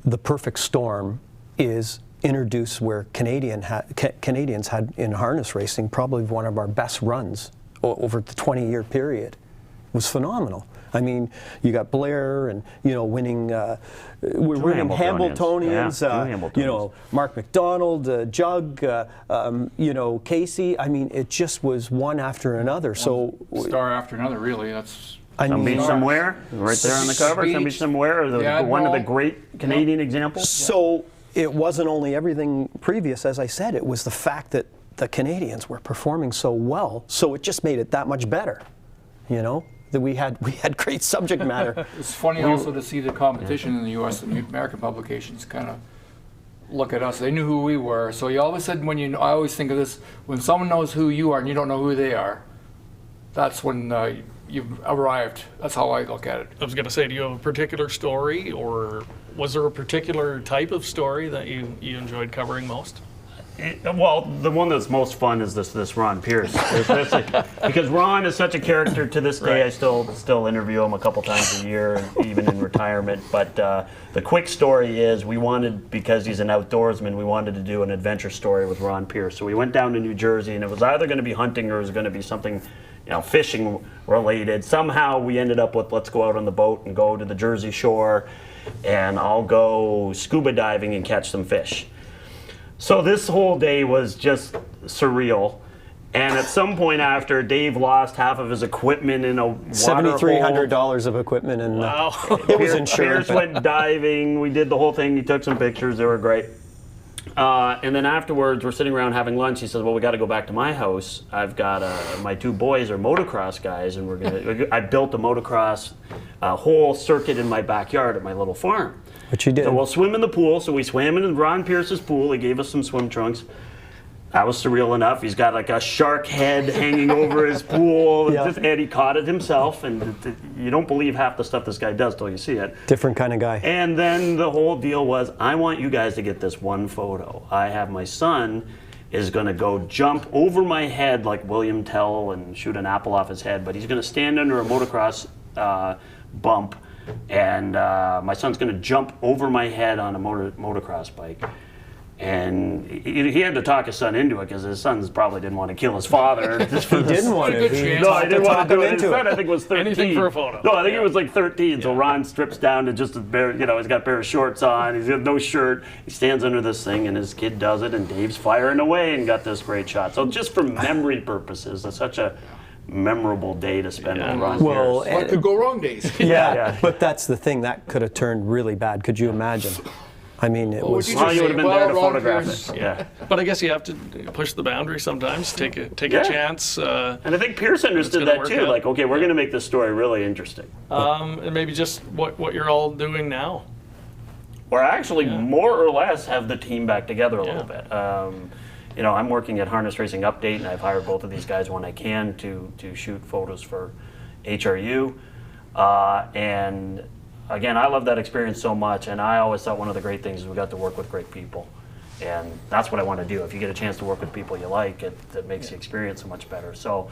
the perfect storm is introduced where Canadians had in harness racing probably one of our best runs over the 20-year period. It was phenomenal. I mean, you got Blair and winning Hamiltonians, Mark McDonald, Jug, Casey. I mean, it just was one after another. So star after another, really. That's. Some Beach Somewhere, right there on the cover. Some Beach Somewhere, one of the great Canadian examples. So it wasn't only everything previous, as I said. It was the fact that the Canadians were performing so well. So it just made it that much better. That we had great subject matter. It's funny also to see the competition in the U.S. and the American publications kind of look at us. They knew who we were. So you all of a sudden, I always think of this, when someone knows who you are and you don't know who they are, that's when you've arrived. That's how I look at it. I was going to say, do you have a particular story, or was there a particular type of story that you enjoyed covering most? Well, the one that's most fun is this Ron Pierce, because Ron is such a character to this day. Right. I still interview him a couple times a year, even in retirement. But the quick story is, because he's an outdoorsman, we wanted to do an adventure story with Ron Pierce. So we went down to New Jersey, and it was either going to be hunting or it was going to be something, fishing related. Somehow we ended up with, let's go out on the boat and go to the Jersey Shore, and I'll go scuba diving and catch some fish. So this whole day was just surreal. And at some point after, Dave lost half of his equipment in a water $7,300 of equipment, and it was insured. Pierce went diving. We did the whole thing. He took some pictures. They were great. And then afterwards, we're sitting around having lunch. He says, "Well, we got to go back to my house. I've got my two boys are motocross guys, and I built a motocross whole circuit in my backyard at my little farm." Which you did. So we'll swim in the pool. So we swam in Ron Pierce's pool. He gave us some swim trunks. That was surreal enough. He's got like a shark head hanging over his pool. And he caught it himself. And you don't believe half the stuff this guy does till you see it. Different kind of guy. And then the whole deal was, I want you guys to get this one photo. I have my son is going to go jump over my head like William Tell and shoot an apple off his head. But he's going to stand under a motocross bump. And my son's going to jump over my head on a motocross bike. And he had to talk his son into it because his son probably didn't want to kill his father. He didn't want to. No, I didn't want to do it. His son, I think, was 13. Anything for a photo. No, I think he was like 13. So Ron strips down to just a pair, he's got a pair of shorts on. He's got no shirt. He stands under this thing, and his kid does it, and Dave's firing away and got this great shot. So just for memory purposes, it's such a memorable day to spend with Ron. Well, What could go wrong days? yeah, but that's the thing. That could have turned really bad. Could you imagine? I mean, it was. You would have been there to photograph it. Yeah. But I guess you have to push the boundary sometimes, take a chance. And I think Pierce understood that too. Like, okay, we're going to make this story really interesting. And maybe just what you're all doing now. We're actually more or less have the team back together a little bit. I'm working at Harness Racing Update, and I've hired both of these guys when I can to shoot photos for HRU. And again, I love that experience so much, and I always thought one of the great things is we got to work with great people. And that's what I want to do. If you get a chance to work with people you like, it makes the experience so much better. So,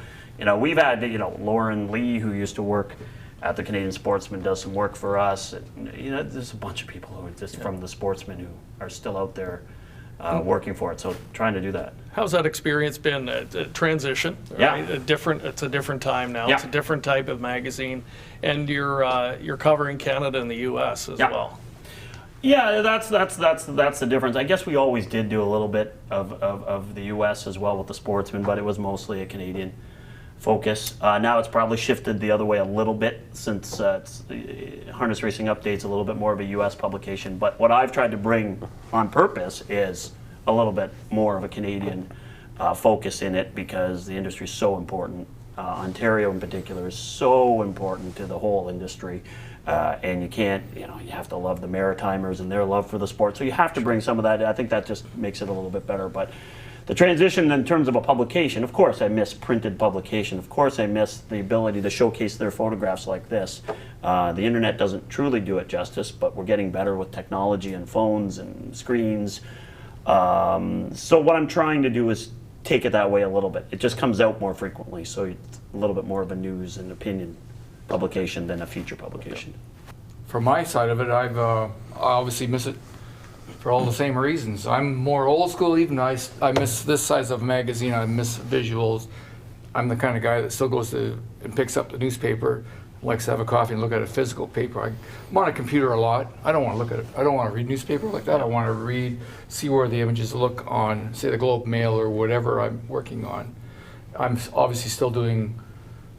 we've had, Lauren Lee, who used to work at the Canadian Sportsman, does some work for us. There's a bunch of people who are just from the Sportsman who are still out there working for it. So trying to do that. How's that experience been? A transition, right? It's a different time now. Yeah. It's a different type of magazine, and you're covering Canada and the U.S. as well. Yeah, that's the difference. I guess we always did do a little bit of the U.S. as well with the Sportsman, but it was mostly a Canadian focus. Now it's probably shifted the other way a little bit since Harness Racing Update's a little bit more of a U.S. publication. But what I've tried to bring on purpose is a little bit more of a Canadian focus in it because the industry is so important. Ontario in particular is so important to the whole industry. And you can't, you have to love the Maritimers and their love for the sport. So you have to bring some of that. I think that just makes it a little bit better. But the transition in terms of a publication, of course I miss printed publication. Of course I miss the ability to showcase their photographs like this. The internet doesn't truly do it justice, but we're getting better with technology and phones and screens. So what I'm trying to do is take it that way a little bit. It just comes out more frequently, so it's a little bit more of a news and opinion publication than a feature publication. From my side of it, I obviously miss it for all the same reasons. I'm more old school. Even I miss this size of a magazine. I miss visuals. I'm the kind of guy that still goes to and picks up the newspaper, likes to have a coffee and look at a physical paper. I'm on a computer a lot. I don't want to look at it. I don't want to read newspaper like that. I want to read, see where the images look on, say, the Globe Mail or whatever I'm working on. I'm obviously still doing.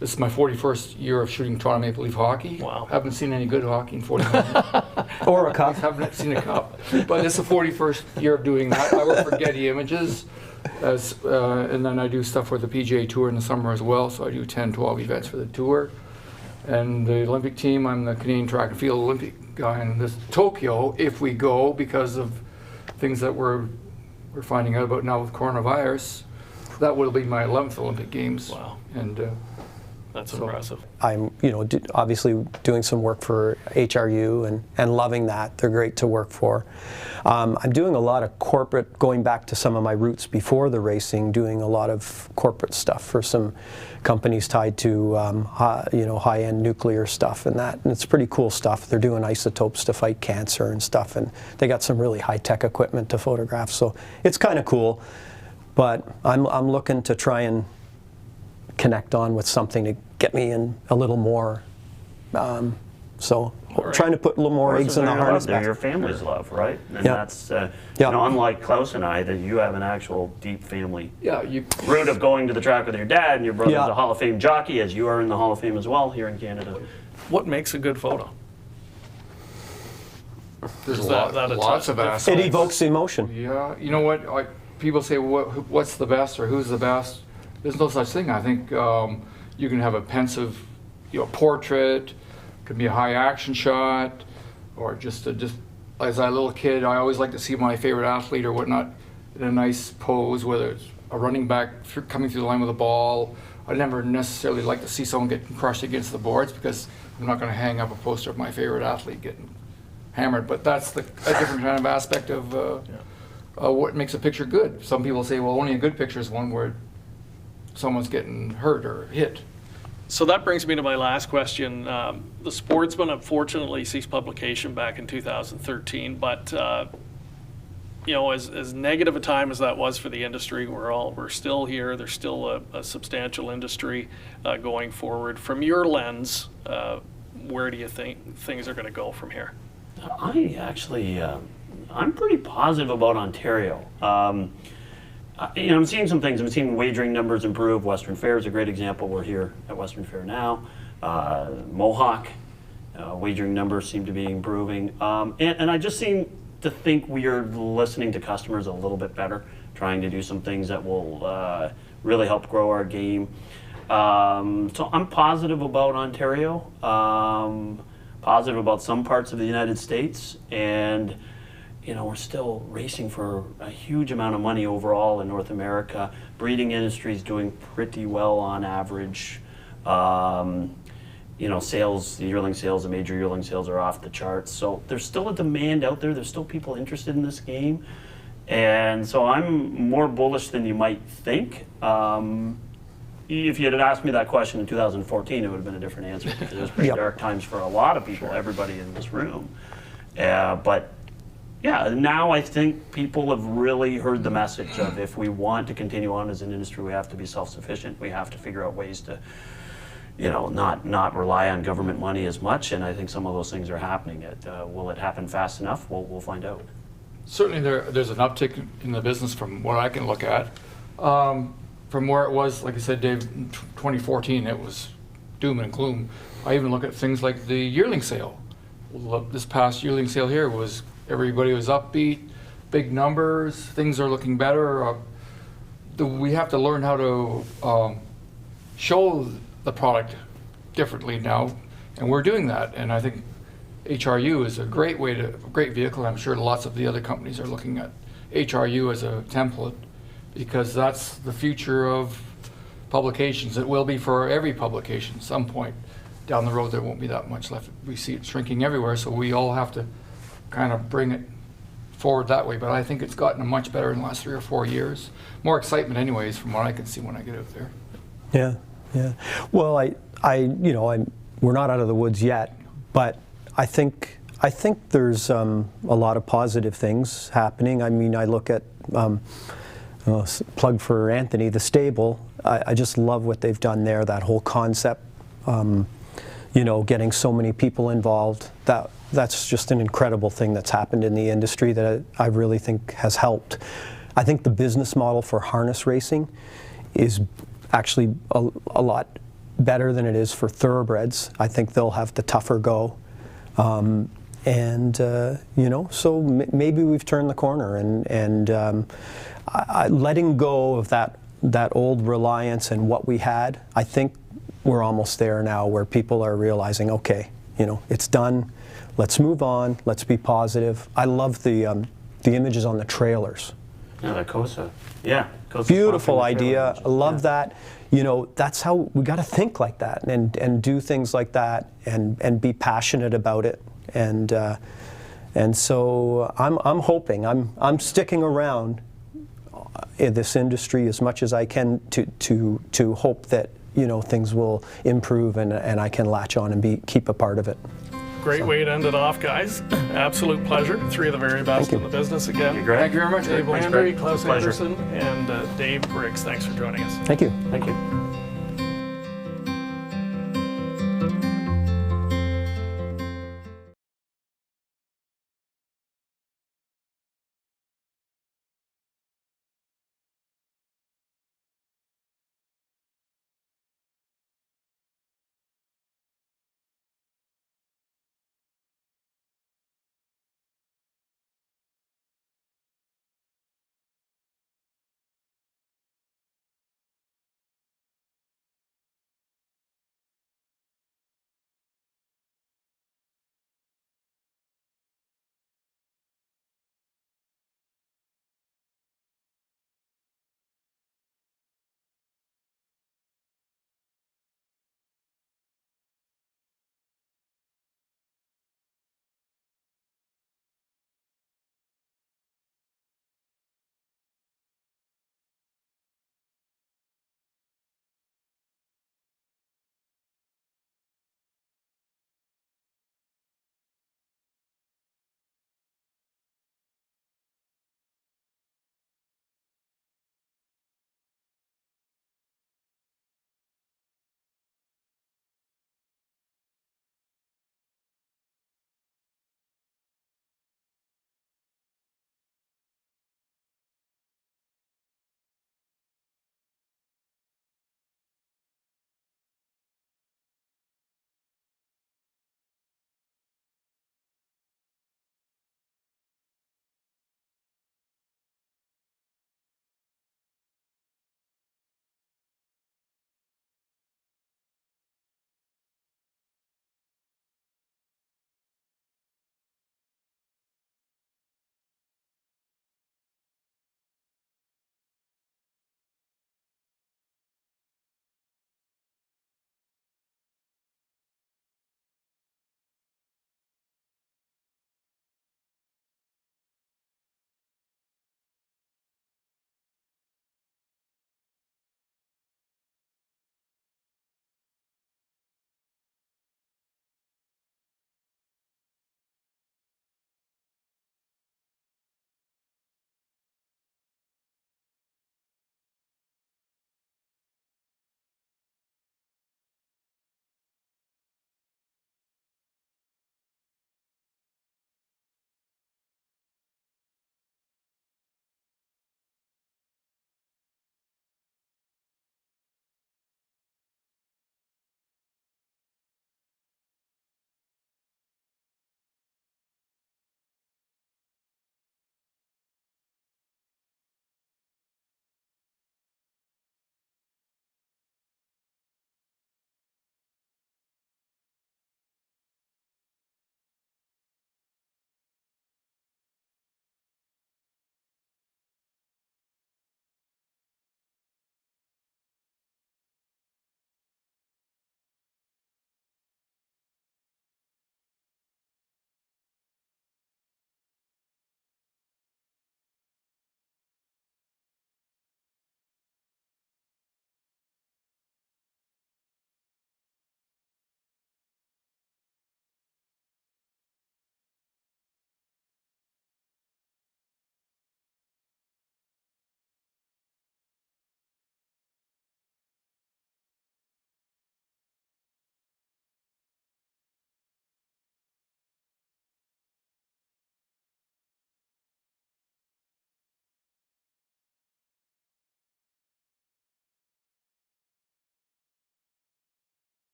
This is my 41st year of shooting Toronto Maple Leaf hockey. Wow. Haven't seen any good hockey in 41 years. Or a cup. Haven't seen a cup. But it's the 41st year of doing that. I work for Getty Images, and then I do stuff for the PGA Tour in the summer as well. So I do 10, 12 events for the tour. And the Olympic team, I'm the Canadian Track and Field Olympic guy in this Tokyo, if we go, because of things that we're finding out about now with coronavirus. That will be my 11th Olympic Games. Wow. And that's impressive. I'm, obviously doing some work for HRU and loving that. They're great to work for. I'm doing a lot of corporate, going back to some of my roots before the racing, doing a lot of corporate stuff for some companies tied to, high-end nuclear stuff and that. And it's pretty cool stuff. They're doing isotopes to fight cancer and stuff, and they got some really high-tech equipment to photograph. So it's kind of cool. But I'm looking to try and connect on with something to get me in a little more. Trying to put a little more eggs in the harness. They're your family's love, right? And that's, unlike Klaus and I, that you have an actual deep family root of going to the track with your dad, and your brother's a Hall of Fame jockey, as you are in the Hall of Fame as well here in Canada. What makes a good photo? There's lots of aspects. It evokes emotion. Yeah, you know what? People say, what's the best or who's the best? There's no such thing. I think you can have a pensive, portrait, could be a high action shot, or just as a little kid, I always like to see my favorite athlete or whatnot in a nice pose, whether it's a running back coming through the line with a ball. I never necessarily like to see someone get crushed against the boards because I'm not going to hang up a poster of my favorite athlete getting hammered. But that's a different kind of aspect of what makes a picture good. Some people say, well, only a good picture is one where someone's getting hurt or hit. So that brings me to my last question. The Sportsman unfortunately ceased publication back in 2013, but as negative a time as that was for the industry, we're still here. There's still a substantial industry going forward. From your lens, where do you think things are going to go from here? I actually, I'm pretty positive about Ontario. I'm seeing some things. I'm seeing wagering numbers improve. Western Fair is a great example. We're here at Western Fair now. Mohawk, wagering numbers seem to be improving. And I just seem to think we are listening to customers a little bit better, trying to do some things that will really help grow our game. So I'm positive about Ontario, positive about some parts of the United States, and we're still racing for a huge amount of money overall in North America. Breeding industry is doing pretty well on average. Sales, the yearling sales, the major yearling sales are off the charts. So there's still a demand out there. There's still people interested in this game. And so I'm more bullish than you might think. If you had asked me that question in 2014, it would have been a different answer, because it was pretty dark times for a lot of people, everybody in this room. But yeah, now I think people have really heard the message of, if we want to continue on as an industry, we have to be self-sufficient. We have to figure out ways to, not rely on government money as much. And I think some of those things are happening. Will it happen fast enough? We'll find out. Certainly there's an uptick in the business from what I can look at. From where it was, like I said, Dave, in 2014, it was doom and gloom. I even look at things like the yearling sale. This past yearling sale here was, everybody was upbeat, big numbers, things are looking better. We have to learn how to show the product differently now, and we're doing that. And I think HRU is a great vehicle. I'm sure lots of the other companies are looking at HRU as a template, because that's the future of publications. It will be for every publication. At some point down the road, there won't be that much left. We see it shrinking everywhere, so we all have to kind of bring it forward that way. But I think it's gotten much better in the last 3 or 4 years. More excitement anyways, from what I can see when I get out there. Yeah. Well, we're not out of the woods yet, but I think there's a lot of positive things happening. I mean, I look at plug for Anthony, the stable. I just love what they've done there. That whole concept, getting so many people involved. That's just an incredible thing that's happened in the industry that I really think has helped. I think the business model for harness racing is actually a lot better than it is for thoroughbreds. I think they'll have the tougher go. So maybe we've turned the corner, and letting go of that old reliance and what we had. I think we're almost there now, where people are realizing, okay, it's done. Let's move on. Let's be positive. I love the images on the trailers. Yeah, the COSA. Yeah, COSA. Beautiful idea. I love that. That's how we got to think like that, and do things like that, and be passionate about it. And so I'm hoping, I'm sticking around in this industry as much as I can to hope that things will improve, and I can latch on and keep a part of it. Great way to end it off, guys. Absolute pleasure. 3 of the very best in the business again. Thank you very much. Dave Landry, Klaus Anderson, and Dave Briggs. Thanks for joining us. Thank you. Thank you.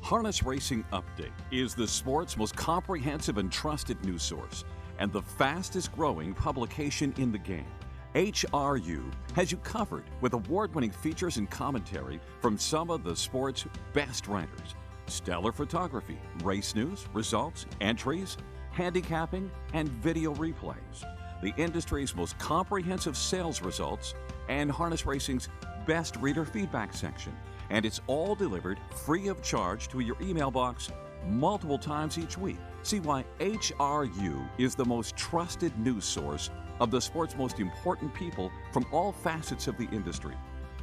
Harness Racing Update is the sport's most comprehensive and trusted news source and the fastest growing publication in the game. HRU has you covered with award-winning features and commentary from some of the sport's best writers. Stellar photography, race news, results, entries, handicapping, and video replays. The industry's most comprehensive sales results and Harness Racing's best reader feedback section. And it's all delivered free of charge to your email box multiple times each week. See why HRU is the most trusted news source of the sport's most important people from all facets of the industry.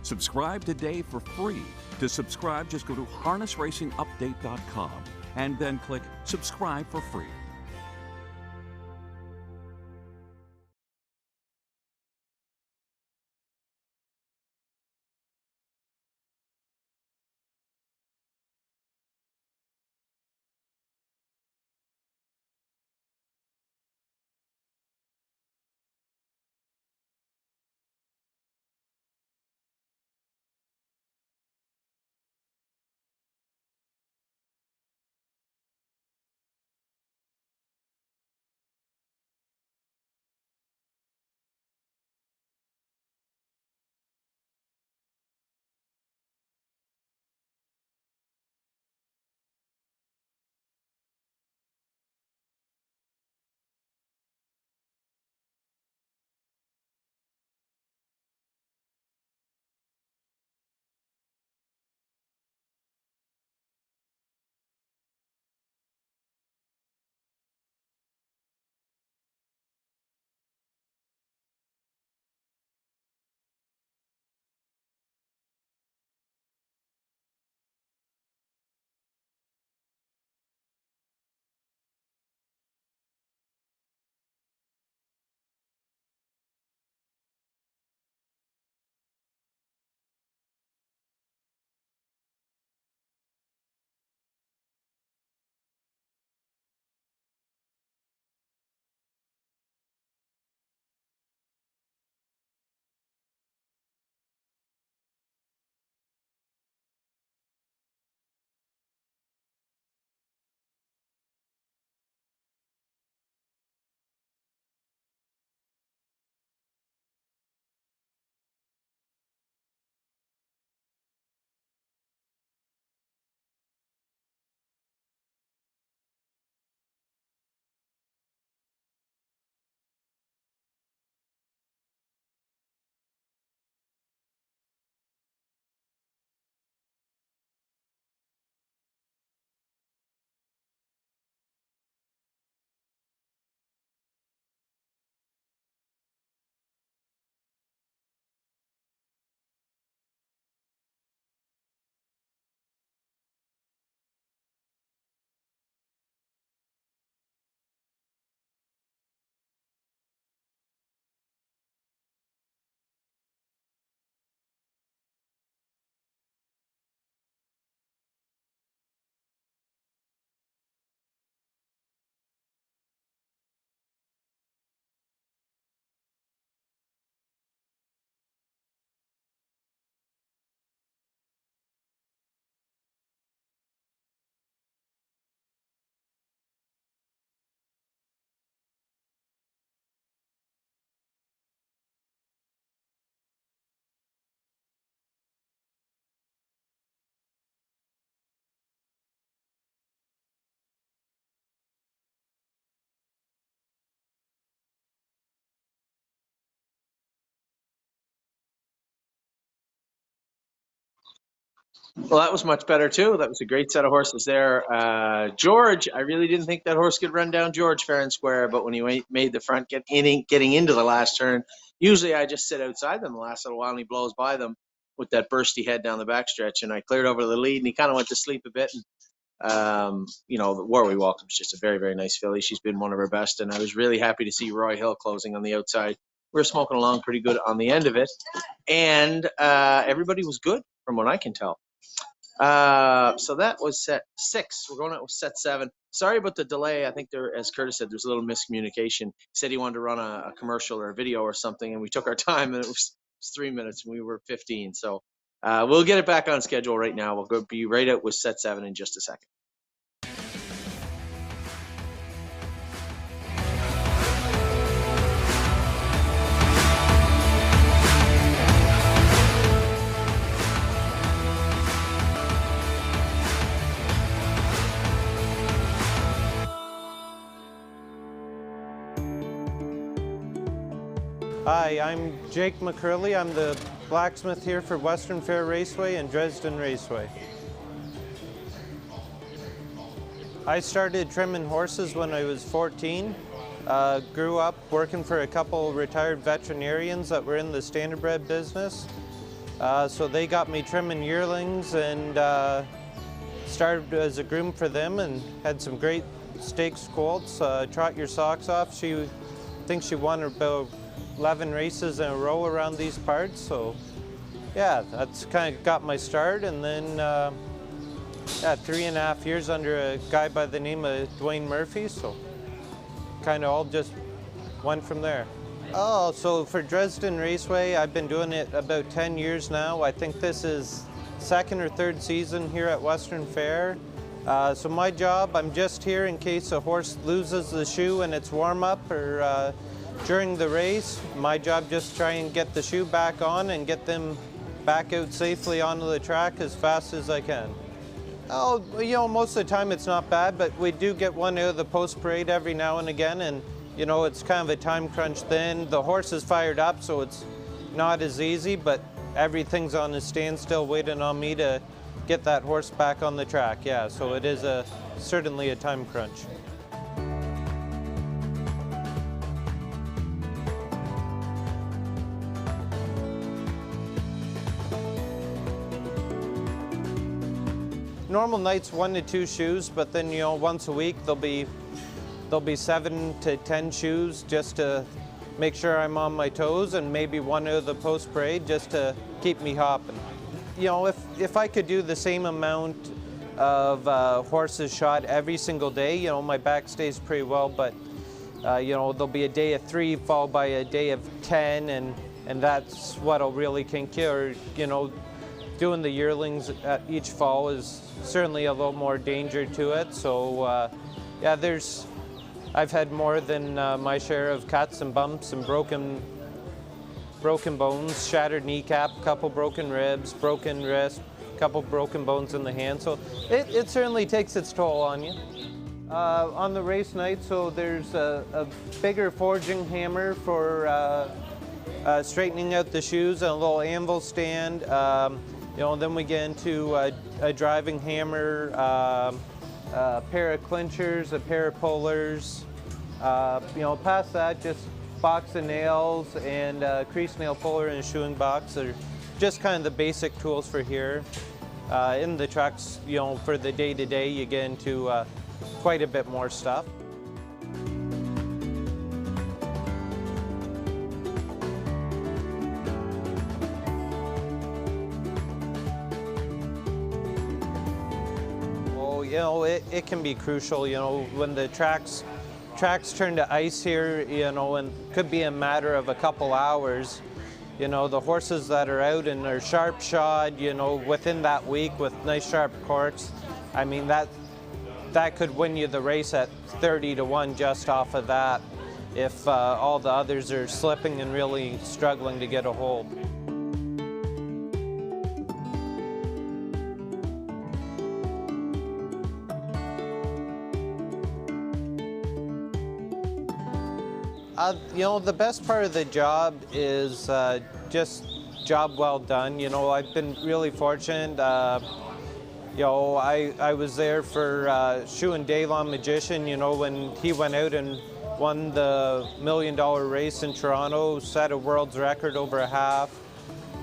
Subscribe today for free. To subscribe, just go to harnessracingupdate.com and then click subscribe for free. Well, that was much better too. That was a great set of horses there. George, I really didn't think that horse could run down George fair and square, but when he made the front getting into the last turn, usually I just sit outside them the last little while and he blows by them with that bursty head down the backstretch, and I cleared over the lead and he kind of went to sleep a bit. And the War We Welcome is just a very, very nice filly. She's been one of her best, and I was really happy to see Roy Hill closing on the outside. We were smoking along pretty good on the end of it, and everybody was good from what I can tell. So that was set 6. We're going out with set 7. Sorry about the delay. I think as Curtis said, there's a little miscommunication. He said he wanted to run a commercial or a video or something, and we took our time, and it was 3 minutes, and we were 15. So we'll get it back on schedule right now. We'll be right out with set 7 in just a second. Hi, I'm Jake McCurley. I'm the blacksmith here for Western Fair Raceway and Dresden Raceway. I started trimming horses when I was 14. Grew up working for a couple retired veterinarians that were in the standardbred business. So they got me trimming yearlings, and started as a groom for them and had some great stakes colts. Trot your socks off. I think she won about 11 races in a row around these parts, so yeah, that's kind of got my start. And then 3.5 years under a guy by the name of Dwayne Murphy, so kind of all just went from there. Oh, so for Dresden Raceway, I've been doing it about 10 years now. I think this is second or third season here at Western Fair. So my job, I'm just here in case a horse loses the shoe in its warm-up or during the race. My job just to try and get the shoe back on and get them back out safely onto the track as fast as I can. Oh, you know, most of the time it's not bad, but we do get one out of the post parade every now and again, and you know, it's kind of a time crunch then. The horse is fired up, so it's not as easy, but everything's on a standstill waiting on me to get that horse back on the track. Yeah, so it is certainly a time crunch. Normal nights 1 to 2 shoes, but then you know, once a week there'll be 7 to 10 shoes just to make sure I'm on my toes, and maybe one out of the post parade just to keep me hopping. You know, if I could do the same amount of horses shot every single day, you know, my back stays pretty well, but you know, there'll be a day of 3 followed by a day of 10, and that's what'll really kink you. Or you know, doing the yearlings at each fall is certainly a little more danger to it. So yeah, I've had more than my share of cuts and bumps and broken bones, shattered kneecap, couple broken ribs, broken wrist, couple broken bones in the hand. So it certainly takes its toll on you. On the race night, so there's a bigger forging hammer for straightening out the shoes, and a little anvil stand. You know, then we get into a driving hammer, a pair of clinchers, a pair of pullers. You know, past that, just box of nails and a crease nail puller and a shoeing box are just kind of the basic tools for here. In the trucks, you know, for the day-to-day, you get into quite a bit more stuff. You know, it can be crucial, you know, when the tracks turn to ice here, you know, and could be a matter of a couple hours. You know, the horses that are out and are sharp shod, you know, within that week with nice sharp corks, I mean, that could win you the race at 30 to 1 just off of that, if all the others are slipping and really struggling to get a hold. You know, the best part of the job is just job well done. You know, I've been really fortunate. You know, I was there for shoeing Daylon Magician, you know, when he went out and won the $1 million race in Toronto, set a world's record over a half.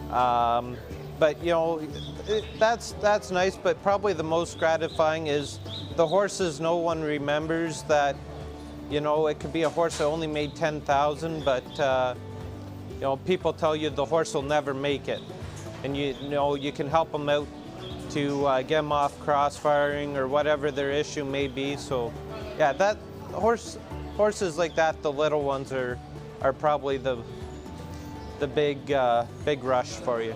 But, you know, that's nice, but probably the most gratifying is the horses no one remembers that. You know, it could be a horse that only made 10,000, but you know, people tell you the horse will never make it, and you know you can help them out to get them off crossfiring or whatever their issue may be. So, yeah, that horses like that, the little ones are probably the big rush for you.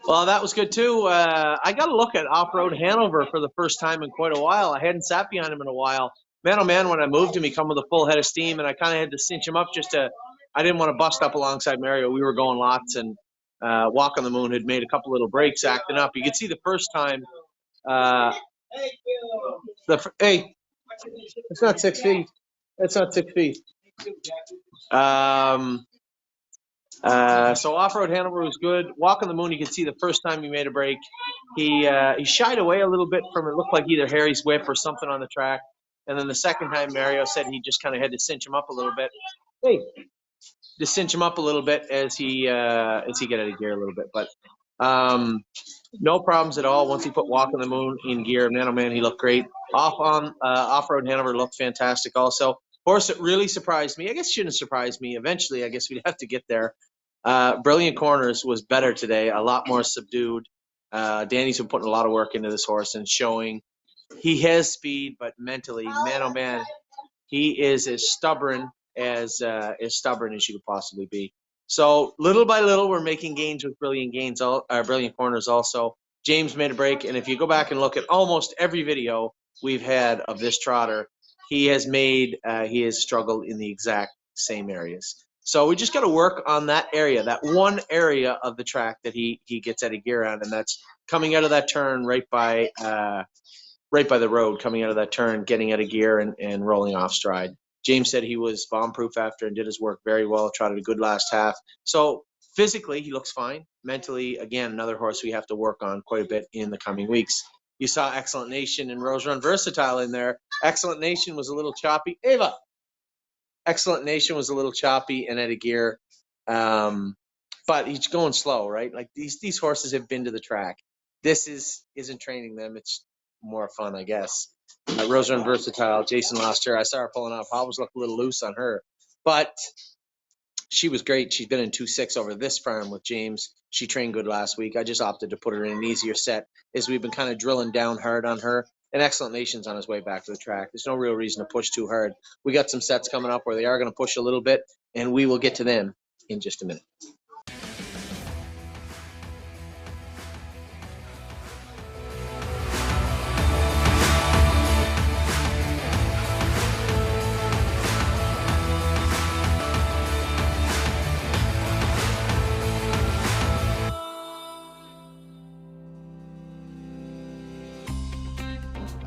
Well, that was good too. I got to look at Off-Road Hanover for the first time in quite a while. I hadn't sat behind him in a while. Man, oh man, when I moved him, he come with a full head of steam, and I kind of had to cinch him up I didn't want to bust up alongside Mario. We were going lots, and Walk on the Moon had made a couple little breaks acting up. You could see the first time. Hey, it's not 6 feet. It's not 6 feet. So Off-Road Hanover was good. Walk on the Moon, you could see the first time he made a break. He shied away a little bit from it. Looked like either Harry's whip or something on the track. And then the second time, Mario said he just kind of had to cinch him up a little bit. Hey, to cinch him up a little bit as he got out of gear a little bit. But no problems at all once he put Walk on the Moon in gear. Man, oh man, he looked great. Off-Road Hanover looked fantastic also. Horse that really surprised me. I guess shouldn't surprise me. Eventually, I guess we'd have to get there. Brilliant Corners was better today, a lot more subdued. Danny's been putting a lot of work into this horse and showing he has speed, but mentally, man, oh man, he is as stubborn as you could possibly be. So little by little, we're making gains with Brilliant Corners also. James made a break, and if you go back and look at almost every video we've had of this trotter, he has struggled in the exact same areas. So we just got to work on that area, that one area of the track that he gets out of gear on, and that's coming out of that turn right by the road, coming out of that turn, getting out of gear and rolling off stride. James said he was bomb-proof after and did his work very well, trotted a good last half. So physically, he looks fine. Mentally, again, another horse we have to work on quite a bit in the coming weeks. You saw Excellent Nation and Rose Run Versatile in there. Excellent Nation was a little choppy. Ava! Excellent Nation was a little choppy and out of gear. But he's going slow, right? Like these horses have been to the track. This isn't training them. It's more fun, I guess. Rose Run Versatile, Jason lost her. I saw her pulling off. Hobbles looked a little loose on her. But she was great. She's been in 2-6 over this farm with James. She trained good last week. I just opted to put her in an easier set as we've been kind of drilling down hard on her. And Excellent Nation's on his way back to the track. There's no real reason to push too hard. We got some sets coming up where they are going to push a little bit, and we will get to them in just a minute.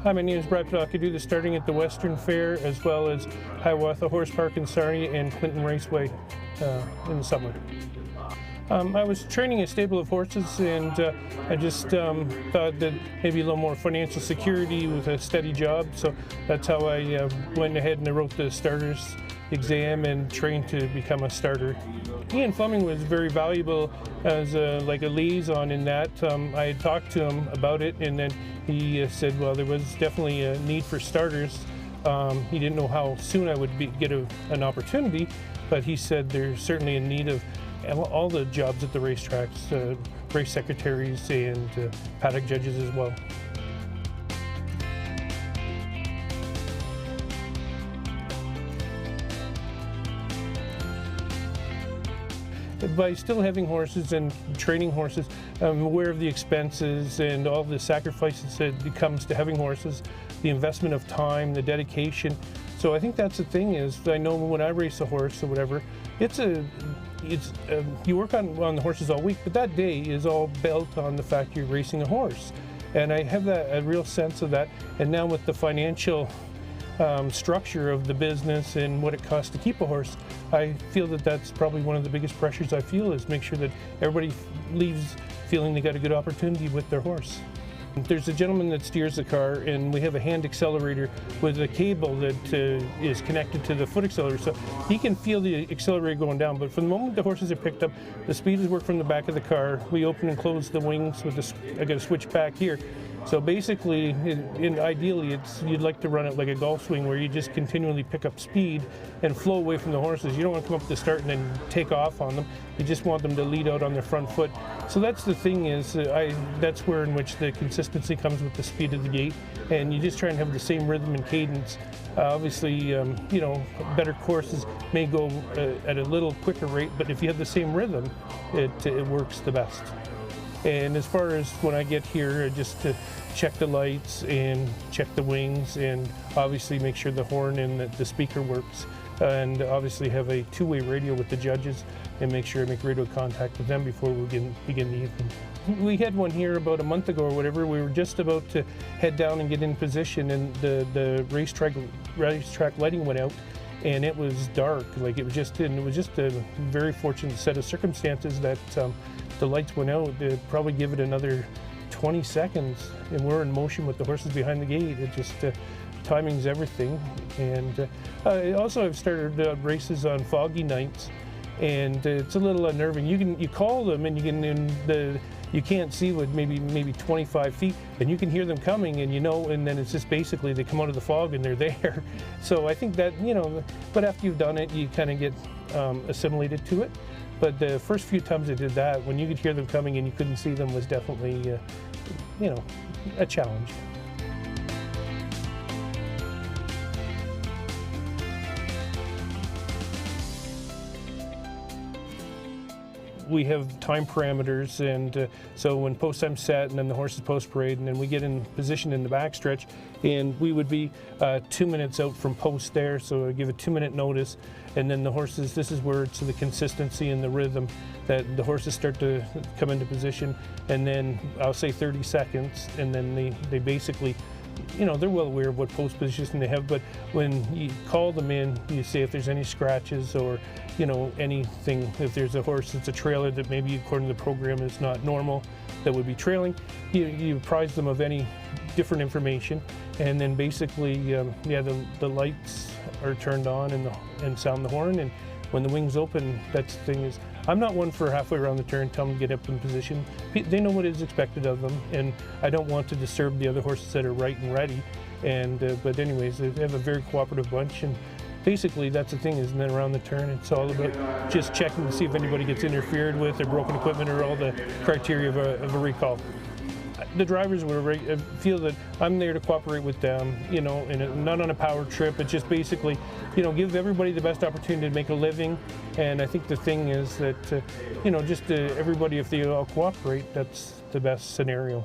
Hi, my name is Brad Pedocchio, starting at the Western Fair as well as Hiawatha Horse Park in Sarnia and Clinton Raceway in the summer. I was training a stable of horses, and I just thought that maybe a little more financial security with a steady job. So that's how I went ahead and I wrote the starters exam and trained to become a starter. Ian Fleming was very valuable as like a liaison in that. I had talked to him about it, and then he said, well, there was definitely a need for starters. He didn't know how soon I would get an opportunity, but he said there's certainly a need of all the jobs at the racetracks, race secretaries and paddock judges as well. By still having horses and training horses, I'm aware of the expenses and all the sacrifices that it comes to having horses, the investment of time, the dedication. So I think that's the thing is, I know when I race a horse or whatever, you work on the horses all week, but that day is all built on the fact you're racing a horse. And I have a real sense of that. And now with the financial structure of the business and what it costs to keep a horse, I feel that that's probably one of the biggest pressures I feel, is make sure that everybody leaves feeling they got a good opportunity with their horse. There's a gentleman that steers the car, and we have a hand accelerator with a cable that is connected to the foot accelerator, so he can feel the accelerator going down. But from the moment the horses are picked up, the speed is worked from the back of the car. We open and close the wings with I got a switch back here. So basically, ideally, you'd like to run it like a golf swing, where you just continually pick up speed and flow away from the horses. You don't want to come up to the start and then take off on them. You just want them to lead out on their front foot. So that's the thing is, that's where in which the consistency comes with the speed of the gait, and you just try and have the same rhythm and cadence. Obviously, better courses may go at a little quicker rate, but if you have the same rhythm, it works the best. And as far as when I get here, just to check the lights and check the wings, and obviously make sure the horn and the speaker works, and obviously have a two-way radio with the judges, and make sure I make radio contact with them before we begin the evening. We had one here about a month ago or whatever. We were just about to head down and get in position, and the racetrack lighting went out, and it was dark. Like it was just a very fortunate set of circumstances that the lights went out. It'd probably give it another 20 seconds, and we're in motion with the horses behind the gate. It just timing's everything. And also I've started races on foggy nights, and it's a little unnerving. You call them, and you can't see with maybe 25 feet, and you can hear them coming, and and then it's just basically they come out of the fog and they're there. So I think that, but after you've done it, you kind of get assimilated to it. But the first few times I did that, when you could hear them coming and you couldn't see them, was definitely, a challenge. We have time parameters, and so when post time's set, and then the horses post parade, and then we get in position in the backstretch, and we would be 2 minutes out from post there, so I give a 2-minute notice, and then the horses, this is where it's the consistency and the rhythm that the horses start to come into position, and then I'll say 30 seconds, and then they basically, they're well aware of what post position they have, but when you call them in, you say if there's any scratches or, anything, if there's a horse that's a trailer that maybe according to the program is not normal, that would be trailing, you apprise them of any different information, and then basically, the lights are turned on and sound the horn, and when the wings open, that's the thing is, I'm not one for halfway around the turn, tell them to get up in position. They know what is expected of them, and I don't want to disturb the other horses that are right and ready. And but anyways, they have a very cooperative bunch, and basically that's the thing is, and then around the turn, it's all about just checking to see if anybody gets interfered with or broken equipment or all the criteria of a recall. The drivers feel that I'm there to cooperate with them, and not on a power trip. It's just basically, give everybody the best opportunity to make a living. And I think the thing is that, everybody, if they all cooperate, that's the best scenario.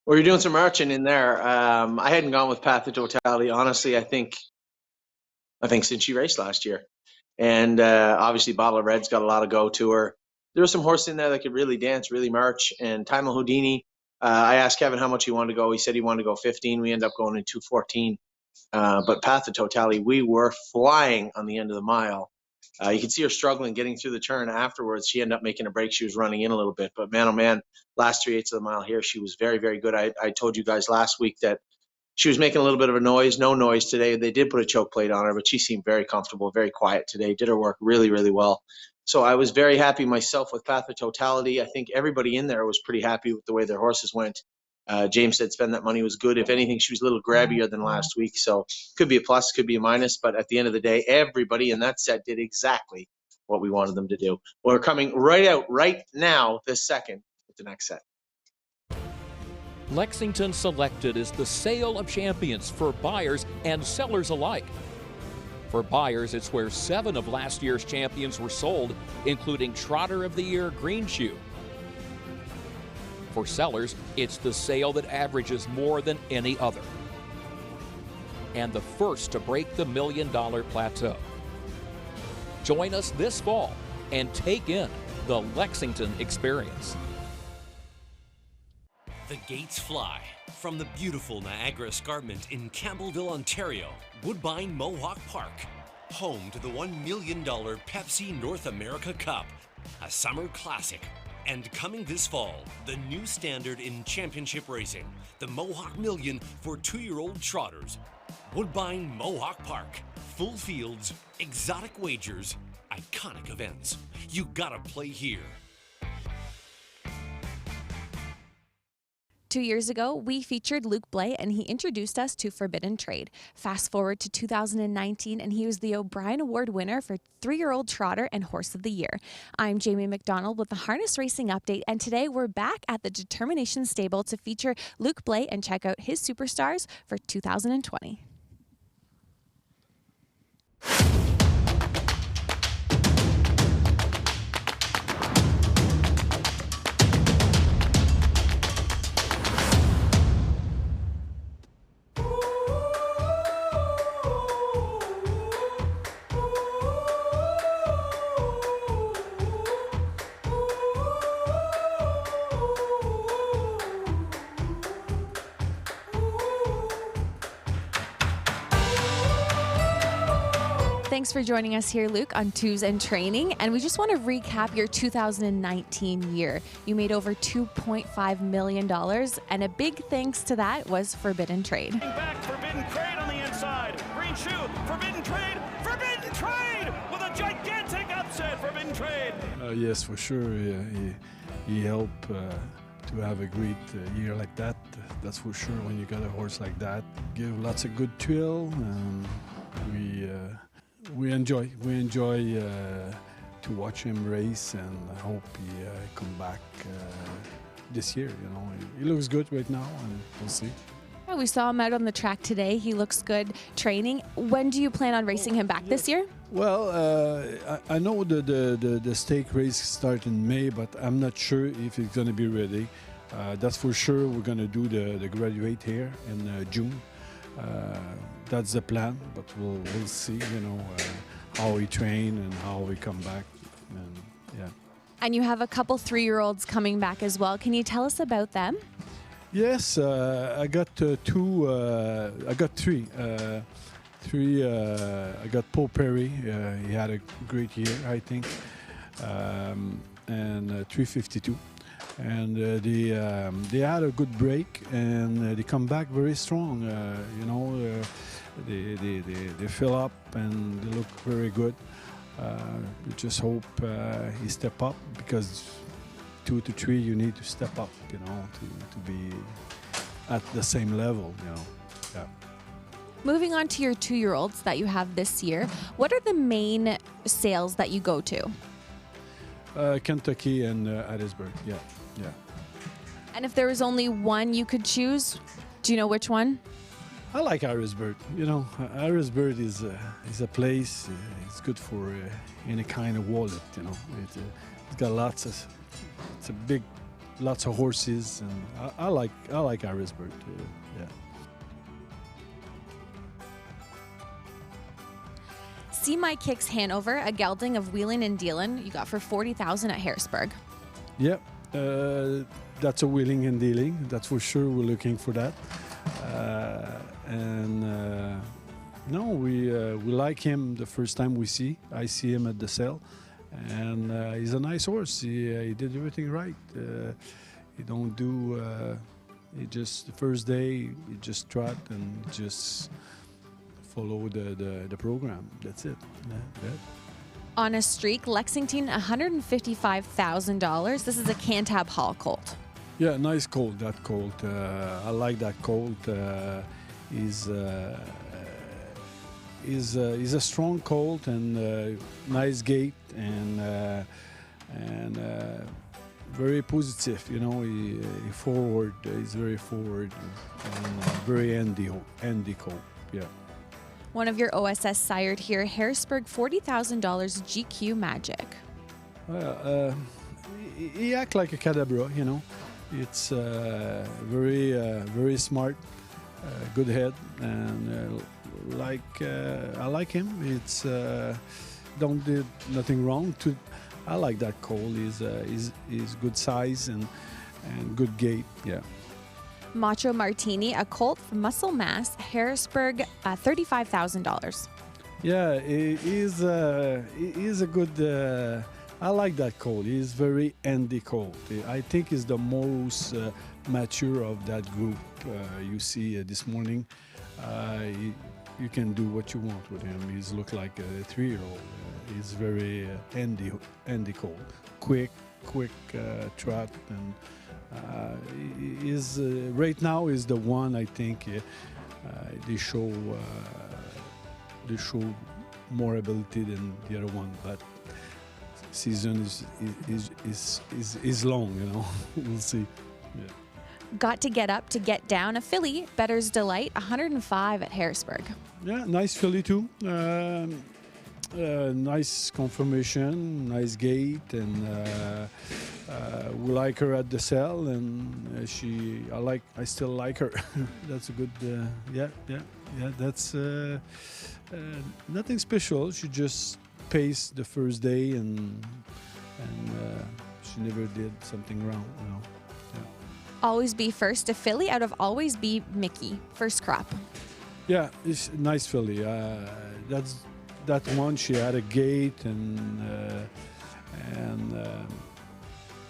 Well, you're doing some marching in there. I hadn't gone with Path to Totality. Honestly, I think since she raced last year. And obviously, Bottle of Red's got a lot of go to her. There was some horses in there that could really dance, really march. And Time Houdini, I asked Kevin how much he wanted to go. He said he wanted to go 15. We ended up going in 2:14. But Path to Totality, we were flying on the end of the mile. You could see her struggling getting through the turn afterwards. She ended up making a break. She was running in a little bit. But man, oh man, last 3/8 of the mile here, she was very, very good. I told you guys last week that she was making a little bit of a noise, no noise today. They did put a choke plate on her, but she seemed very comfortable, very quiet today, did her work really, really well. So I was very happy myself with Path of Totality. I think everybody in there was pretty happy with the way their horses went. James said Spend That Money was good. If anything, she was a little grabbier than last week. So could be a plus, could be a minus. But at the end of the day, everybody in that set did exactly what we wanted them to do. We're coming right out right now, this second, with the next set. Lexington Selected is the sale of champions for buyers and sellers alike. For buyers, it's where 7 of last year's champions were sold, including Trotter of the Year Green Shoe. For sellers, it's the sale that averages more than any other, and the first to break the $1 million plateau. Join us this fall and take in the Lexington experience. The gates fly from the beautiful Niagara Escarpment in Campbellville, Ontario. Woodbine Mohawk Park, home to the $1 million Pepsi North America Cup, a summer classic. And coming this fall, the new standard in championship racing, the Mohawk Million for 2-year-old trotters. Woodbine Mohawk Park, full fields, exotic wagers, iconic events. You gotta play here. 2 years ago, we featured Luke Blais, and he introduced us to Forbidden Trade. Fast forward to 2019, and he was the O'Brien Award winner for 3-year-old Trotter and Horse of the Year. I'm Jamie McDonald with the Harness Racing Update, and today we're back at the Determination Stable to feature Luke Blais and check out his superstars for 2020. Thanks for joining us here, Luke, on Twos and Training. And we just want to recap your 2019 year. You made over $2.5 million, and a big thanks to that was Forbidden Trade. Back, Forbidden Trade on the inside. Green shoe, Forbidden Trade with a gigantic upset, Forbidden Trade. Yes, for sure. He helped to have a great year like that. That's for sure. When you got a horse like that, give lots of good thrill. We enjoy to watch him race, and I hope he come back this year. You know, he looks good right now, and we'll see. Yeah, we saw him out on the track today. He looks good training. When do you plan on racing him back this year? Well, I know the stake race starts in May, but I'm not sure if it's going to be ready. That's for sure. We're going to do the graduate here in June. That's the plan, but we'll see, you know, how we train and how we come back, and yeah. And you have a couple 3-year-olds coming back as well. Can you tell us about them? Yes, I got I got three. I got Paul Perry. He had a great year, I think, and 352. And they had a good break, and they come back very strong. You know, they fill up and they look very good. We just hope he step up, because 2 to 3 you need to step up, you know, to be at the same level, you know. Yeah. Moving on to your 2-year-olds that you have this year, what are the main sales that you go to? Kentucky and Hattiesburg, yeah. And if there was only one you could choose, do you know which one? I like Harrisburg. You know, Harrisburg is a place. It's good for any kind of wallet. You know, it's got lots of. It's a big lots of horses, and I like Harrisburg too. Yeah. See My Kicks Hanover, a gelding of wheeling and dealing you got for $40,000 at Harrisburg. Yeah, that's a wheeling and dealing. That's for sure. We're looking for that, no, we like him the first time I see him at the sale, and he's a nice horse. He did everything right. He don't do. He just the first day he just trot and just follow the program. That's it. Yeah. On a streak, Lexington, $155,000. This is a Cantab Hall colt. Yeah, nice colt. That colt. I like that colt. He's a strong colt and nice gait and very positive. You know, he forward. He's very forward and very handy colt. Yeah. One of your OSS sired here, Harrisburg, $40,000 GQ Magic. He act like a Cadabra, you know. It's very smart, good head, and I like him. It's don't do nothing wrong. I like that colt. He's good size and good gait. Yeah. Macho Martini, a colt from Muscle Mass, Harrisburg, $35,000. Yeah, he's a good. I like that colt. He's very handy colt. I think he's the most mature of that group you see this morning. You can do what you want with him. He's look like a 3-year-old. He's very handy colt. Quick trot, and is right now is the one I think they show more ability than the other one, but season is long, you know. We'll see. Yeah. Got to Get Up to Get Down, a filly, Better's Delight, $105 at Harrisburg. Yeah, nice filly too. Nice conformation, nice gait, and we like her at the cell, and I still like her. That's a good. Yeah. That's nothing special. She just paced the first day, and she never did something wrong, you know. Yeah. Always Be First, a filly out of Always Be Mickey, first crop. Yeah, it's a nice filly. That one, she had a gait, and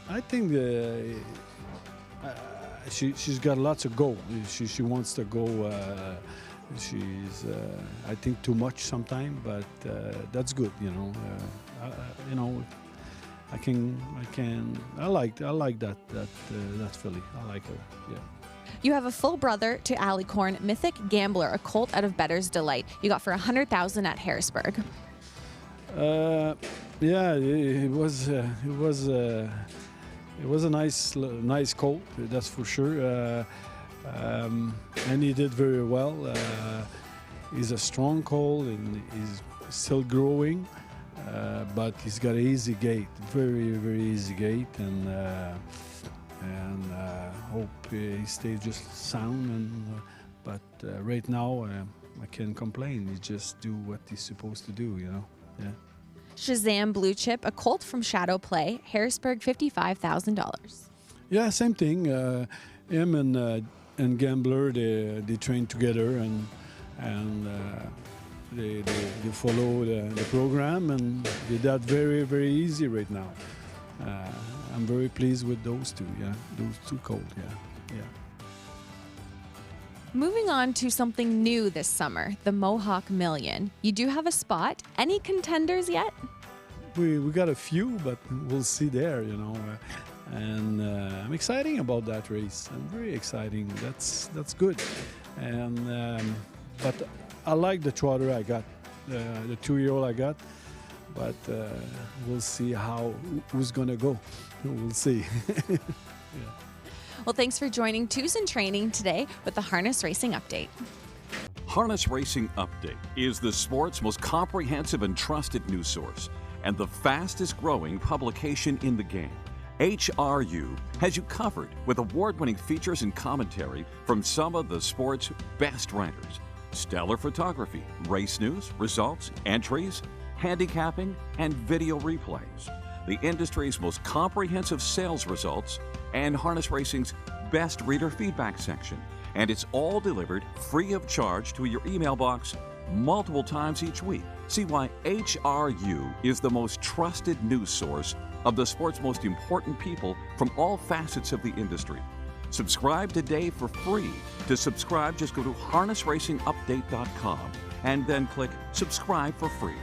I think she's got lots of go. She wants to go. She's I think too much sometimes, but that's good. You know, I like that filly. I like her. Yeah. You have a full brother to Alicorn, Mythic Gambler, a colt out of Better's Delight. You got for $100,000 at Harrisburg. Yeah, it was a nice colt, that's for sure. And he did very well. He's a strong colt and he's still growing, but he's got an easy gait, very, very easy gait, and hope he stays just sound. But right now, I can't complain. He just do what he's supposed to do, you know. Yeah. Shazam Blue Chip, a colt from Shadow Play, Harrisburg, $55,000. Yeah, same thing. Him and Gambler, they train together, and they follow the program, and they did very, very easy right now. I'm very pleased with those two. Yeah, those two colts. Yeah. Moving on to something new this summer, the Mohawk Million. You do have a spot. Any contenders yet? We got a few, but we'll see there, you know. And I'm excited about that race. I'm very excited. That's good. And but I like the trotter I got, the 2-year-old I got. But we'll see who's gonna go. We'll see. Yeah. Well, thanks for joining Tucson Training today with the Harness Racing Update. Harness Racing Update is the sport's most comprehensive and trusted news source and the fastest growing publication in the game. HRU has you covered with award-winning features and commentary from some of the sport's best writers. Stellar photography, race news, results, entries, handicapping, and video replays. The industry's most comprehensive sales results, and harness racing's best reader feedback section. And it's all delivered free of charge to your email box multiple times each week. See why HRU is the most trusted news source of the sport's most important people from all facets of the industry. Subscribe today for free. To subscribe, just go to harnessracingupdate.com and then click subscribe for free.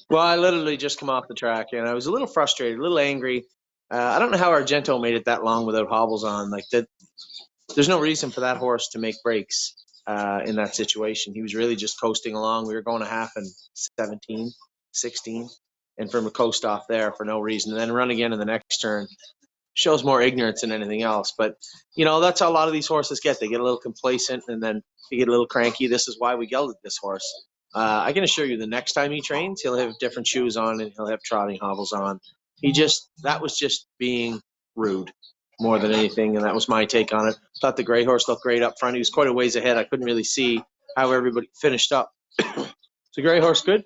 Well, I literally just come off the track, and I was a little frustrated, a little angry. I don't know how Argento made it that long without hobbles on. Like that, there's no reason for that horse to make breaks in that situation. He was really just coasting along. We were going a half in 17, 16, and from a coast off there for no reason, and then run again in the next turn. Shows more ignorance than anything else. But, that's how a lot of these horses get. They get a little complacent, and then they get a little cranky. This is why we gelded this horse. I can assure you the next time he trains, he'll have different shoes on and he'll have trotting hobbles on. That was just being rude more than anything, and that was my take on it. Thought the gray horse looked great up front. He was quite a ways ahead. I couldn't really see how everybody finished up. Is the gray horse good?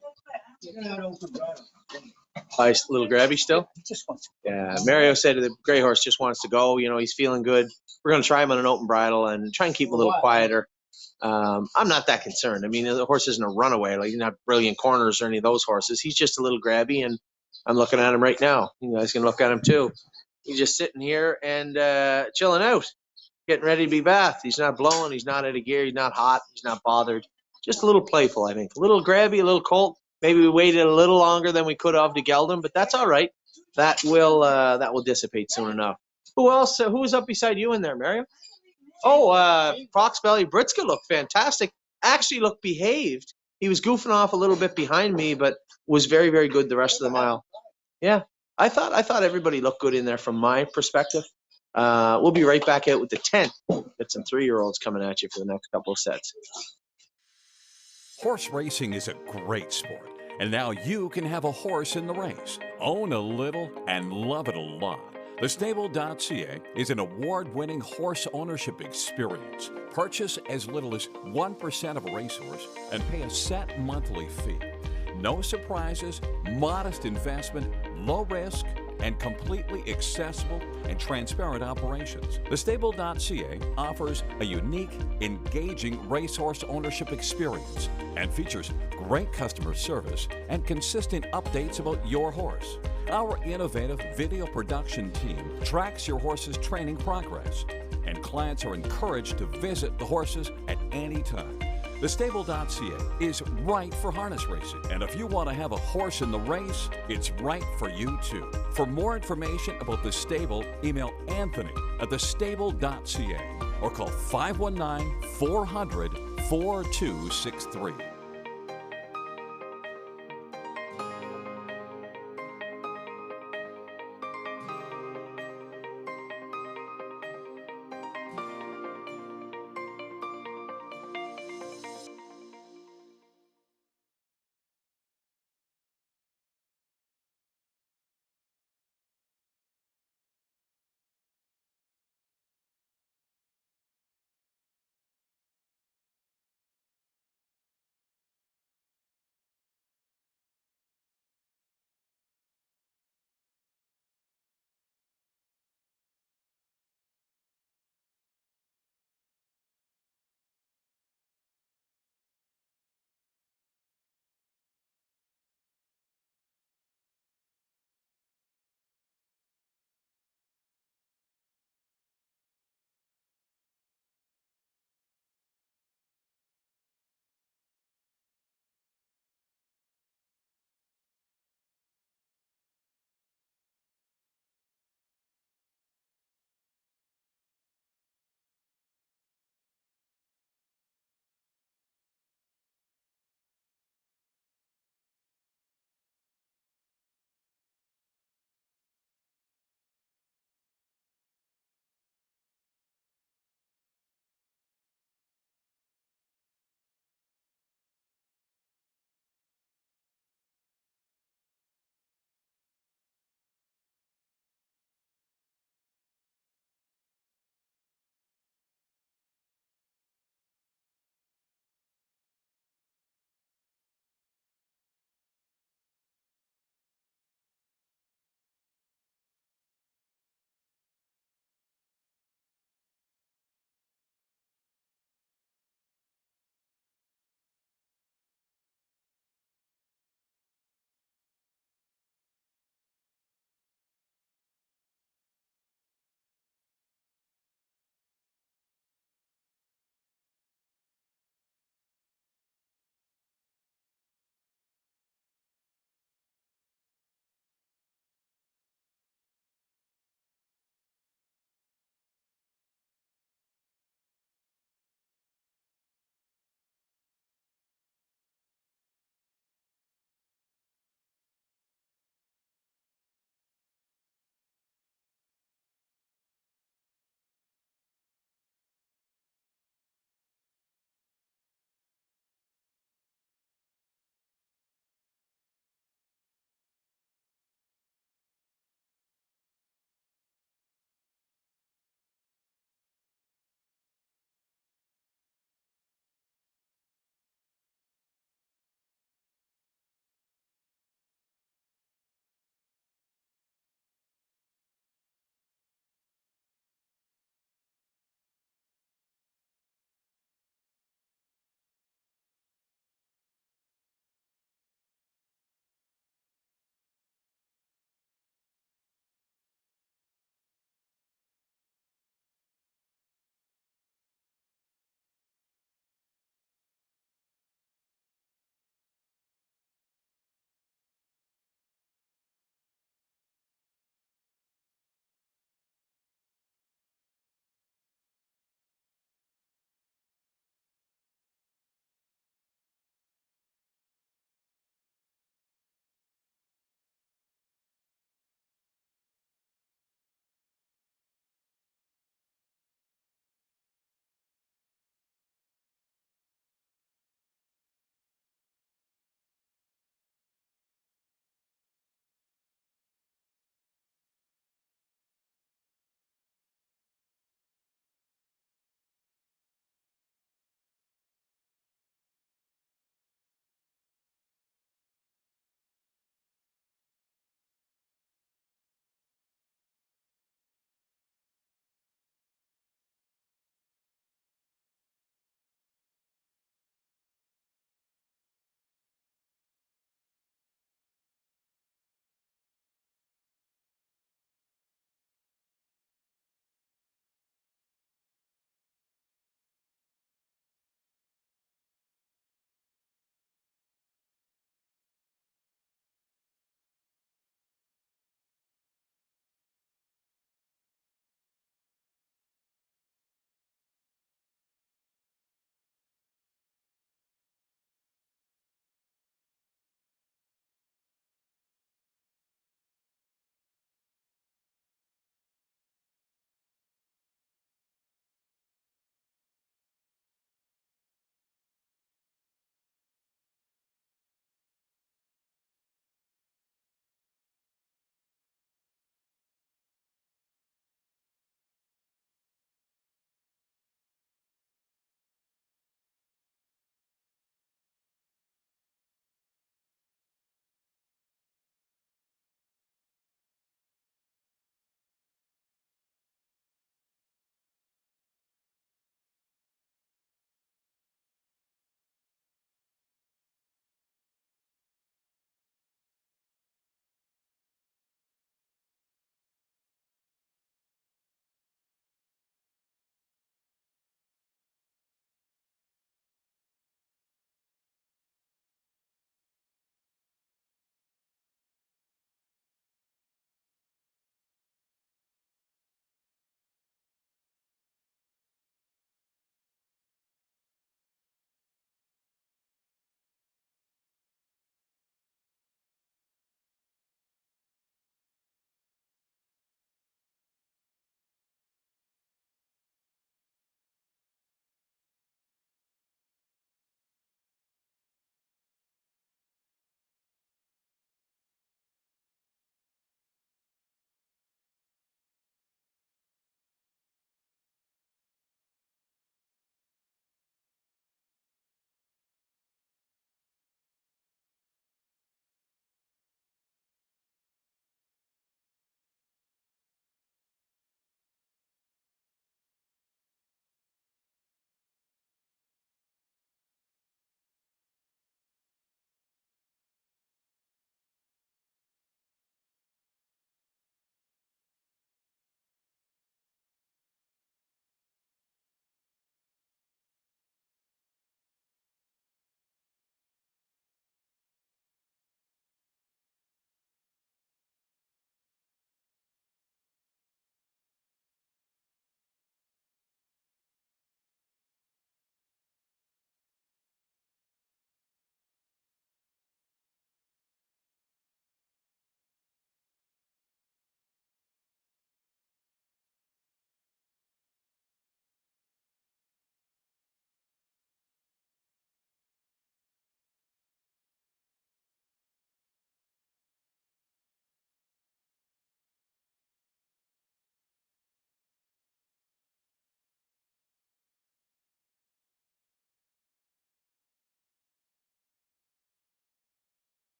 Nice little grabby still. Yeah, Mario said the gray horse just wants to go. He's feeling good. We're going to try him on an open bridle and try and keep him a little quieter. I'm not that concerned. I mean, the horse isn't a runaway. Like, he's not brilliant corners or any of those horses. He's just a little grabby, and I'm looking at him right now. You guys can look at him too. He's just sitting here and chilling out, getting ready to be bathed. He's not blowing. He's not out of gear. He's not hot. He's not bothered. Just a little playful, I think. A little grabby, a little colt. Maybe we waited a little longer than we could have to geld him, but that's all right. That will dissipate soon enough. Who else? Who was up beside you in there, Mario? Oh, Foxbelly Britska looked fantastic. Actually looked behaved. He was goofing off a little bit behind me, but was very, very good the rest of the mile. Yeah, I thought everybody looked good in there from my perspective. We'll be right back out with the 10th. Got some 3-year-olds coming at you for the next couple of sets. Horse racing is a great sport, and now you can have a horse in the race. Own a little and love it a lot. The Stable.ca is an award-winning horse ownership experience. Purchase as little as 1% of a racehorse and pay a set monthly fee. No surprises, modest investment, low risk, and completely accessible and transparent operations. The Stable.ca offers a unique, engaging racehorse ownership experience and features great customer service and consistent updates about your horse. Our innovative video production team tracks your horse's training progress, and clients are encouraged to visit the horses at any time. The Stable.ca is right for harness racing, and if you want to have a horse in the race, it's right for you too. For more information about the Stable, email Anthony at thestable.ca or call 519-400-4263.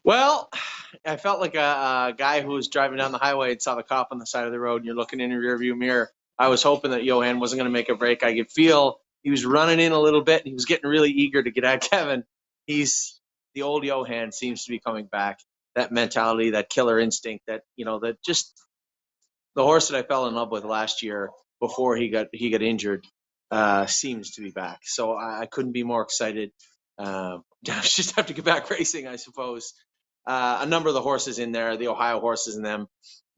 Well, I felt like a guy who was driving down the highway and saw the cop on the side of the road, and you're looking in your rearview mirror. I was hoping that Johan wasn't going to make a break. I could feel he was running in a little bit, and he was getting really eager to get at Kevin. The old Johan seems to be coming back. That mentality, that killer instinct, that that just the horse that I fell in love with last year before he got injured seems to be back. So I couldn't be more excited. Just have to get back racing, I suppose. A number of the horses in there, the Ohio horses in them.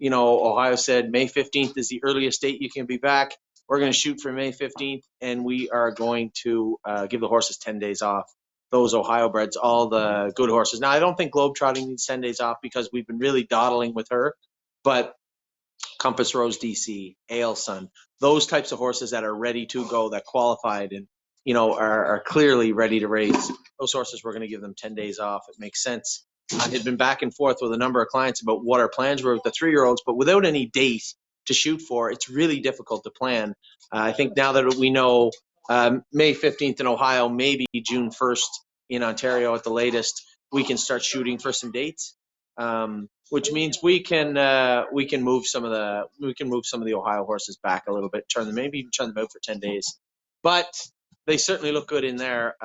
Ohio said May 15th is the earliest date you can be back. We're going to shoot for May 15th, and we are going to give the horses 10 days off. Those Ohio breds, all the good horses. Now, I don't think Globetrotting needs 10 days off because we've been really dawdling with her, but Compass Rose DC, Ailson, those types of horses that are ready to go, that qualified and are clearly ready to race. Those horses, we're going to give them 10 days off. It makes sense. I had been back and forth with a number of clients about what our plans were with the 3-year-olds, but without any date to shoot for, it's really difficult to plan. I think now that we know May 15th in Ohio, maybe June 1st in Ontario at the latest, we can start shooting for some dates. Which means we can move some of the Ohio horses back a little bit, maybe even turn them out for 10 days. But they certainly look good in there.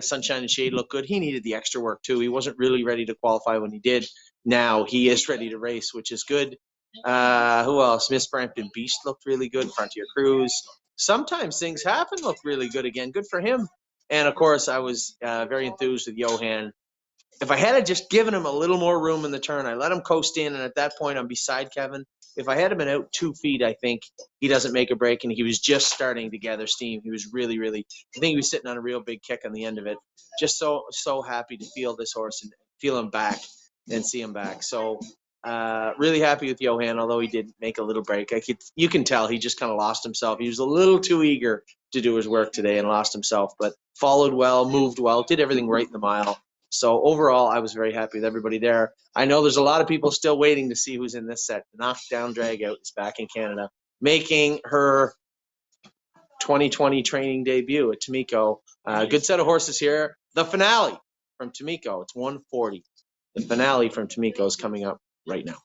Sunshine and Shade look good. He needed the extra work too. He wasn't really ready to qualify when he did. Now he is ready to race, which is good. Who else? Miss Brampton Beast looked really good. Frontier Cruise. Sometimes Things Happen looked really good again. Good for him. And of course, I was very enthused with Johan. If I had just given him a little more room in the turn, I let him coast in, and at that point, I'm beside Kevin. If I had him out 2 feet, I think he doesn't make a break, and he was just starting to gather steam. He was really, really, I think he was sitting on a real big kick on the end of it. Just so happy to feel this horse and feel him back and see him back. So really happy with Johan, although he did make a little break. You can tell he just kind of lost himself. He was a little too eager to do his work today and lost himself, but followed well, moved well, did everything right in the mile. So overall, I was very happy with everybody there. I know there's a lot of people still waiting to see who's in this set. Knockdown Dragout is back in Canada, making her 2020 training debut at Tomiko. Good set of horses here. The finale from Tomiko. It's 140. The finale from Tomiko is coming up right now.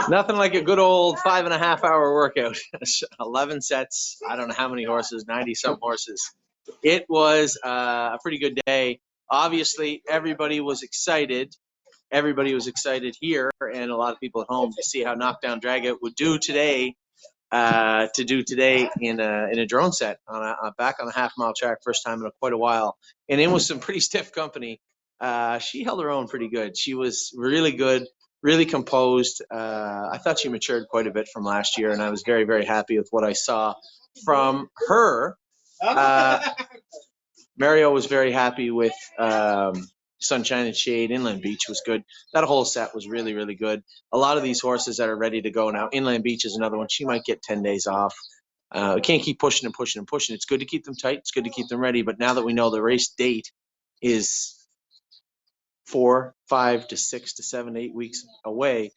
Nothing like a good old 5.5-hour workout. 11 sets. I don't know how many horses, 90-some horses. It was a pretty good day. Obviously, everybody was excited. Everybody was excited here, and a lot of people at home to see how Knockdown Dragout would do today. In a drone set back on a half-mile track, first time in quite a while, and in with some pretty stiff company. She held her own pretty good. She was really good, really composed. I thought she matured quite a bit from last year, and I was very, very happy with what I saw from her. Mario was very happy with Sunshine and Shade. Inland Beach was good. That whole set was really, really good. A lot of these horses that are ready to go now. Inland Beach is another one. She might get 10 days off. We can't keep pushing and pushing and pushing. It's good to keep them tight. It's good to keep them ready. But now that we know the race date is 4, 5 to 6 to 7, 8 weeks away,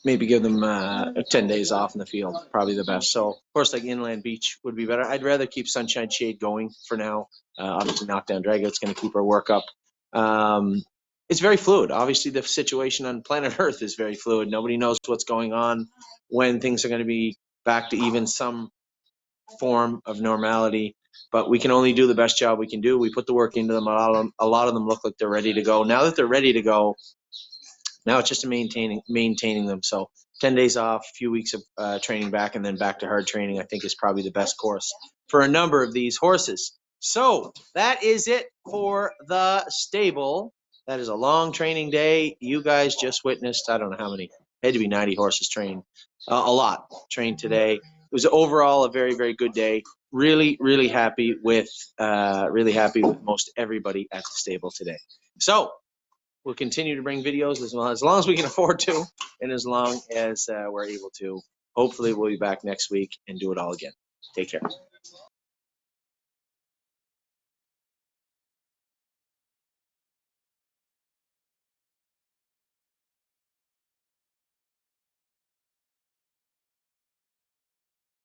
maybe give them 10 days off in the field, probably the best. So, of course, like Inland Beach would be better. I'd rather keep Sunshine Shade going for now. Obviously, Knockdown Dragout's going to keep her work up. It's very fluid. Obviously, the situation on planet Earth is very fluid. Nobody knows what's going on, when things are going to be back to even some form of normality. But we can only do the best job we can do. We put the work into them. A lot of them look like they're ready to go. Now that they're ready to go, now it's just maintaining them. So 10 days off, a few weeks of training back, and then back to hard training, I think is probably the best course for a number of these horses. So that is it for the stable. That is a long training day. You guys just witnessed, I don't know how many, had to be 90 horses trained. A lot trained today. It was overall a very, very good day. Really, really happy with most everybody at the stable today. So we'll continue to bring videos as long as we can afford to, and as long as we're able to. Hopefully we'll be back next week and do it all again. Take care.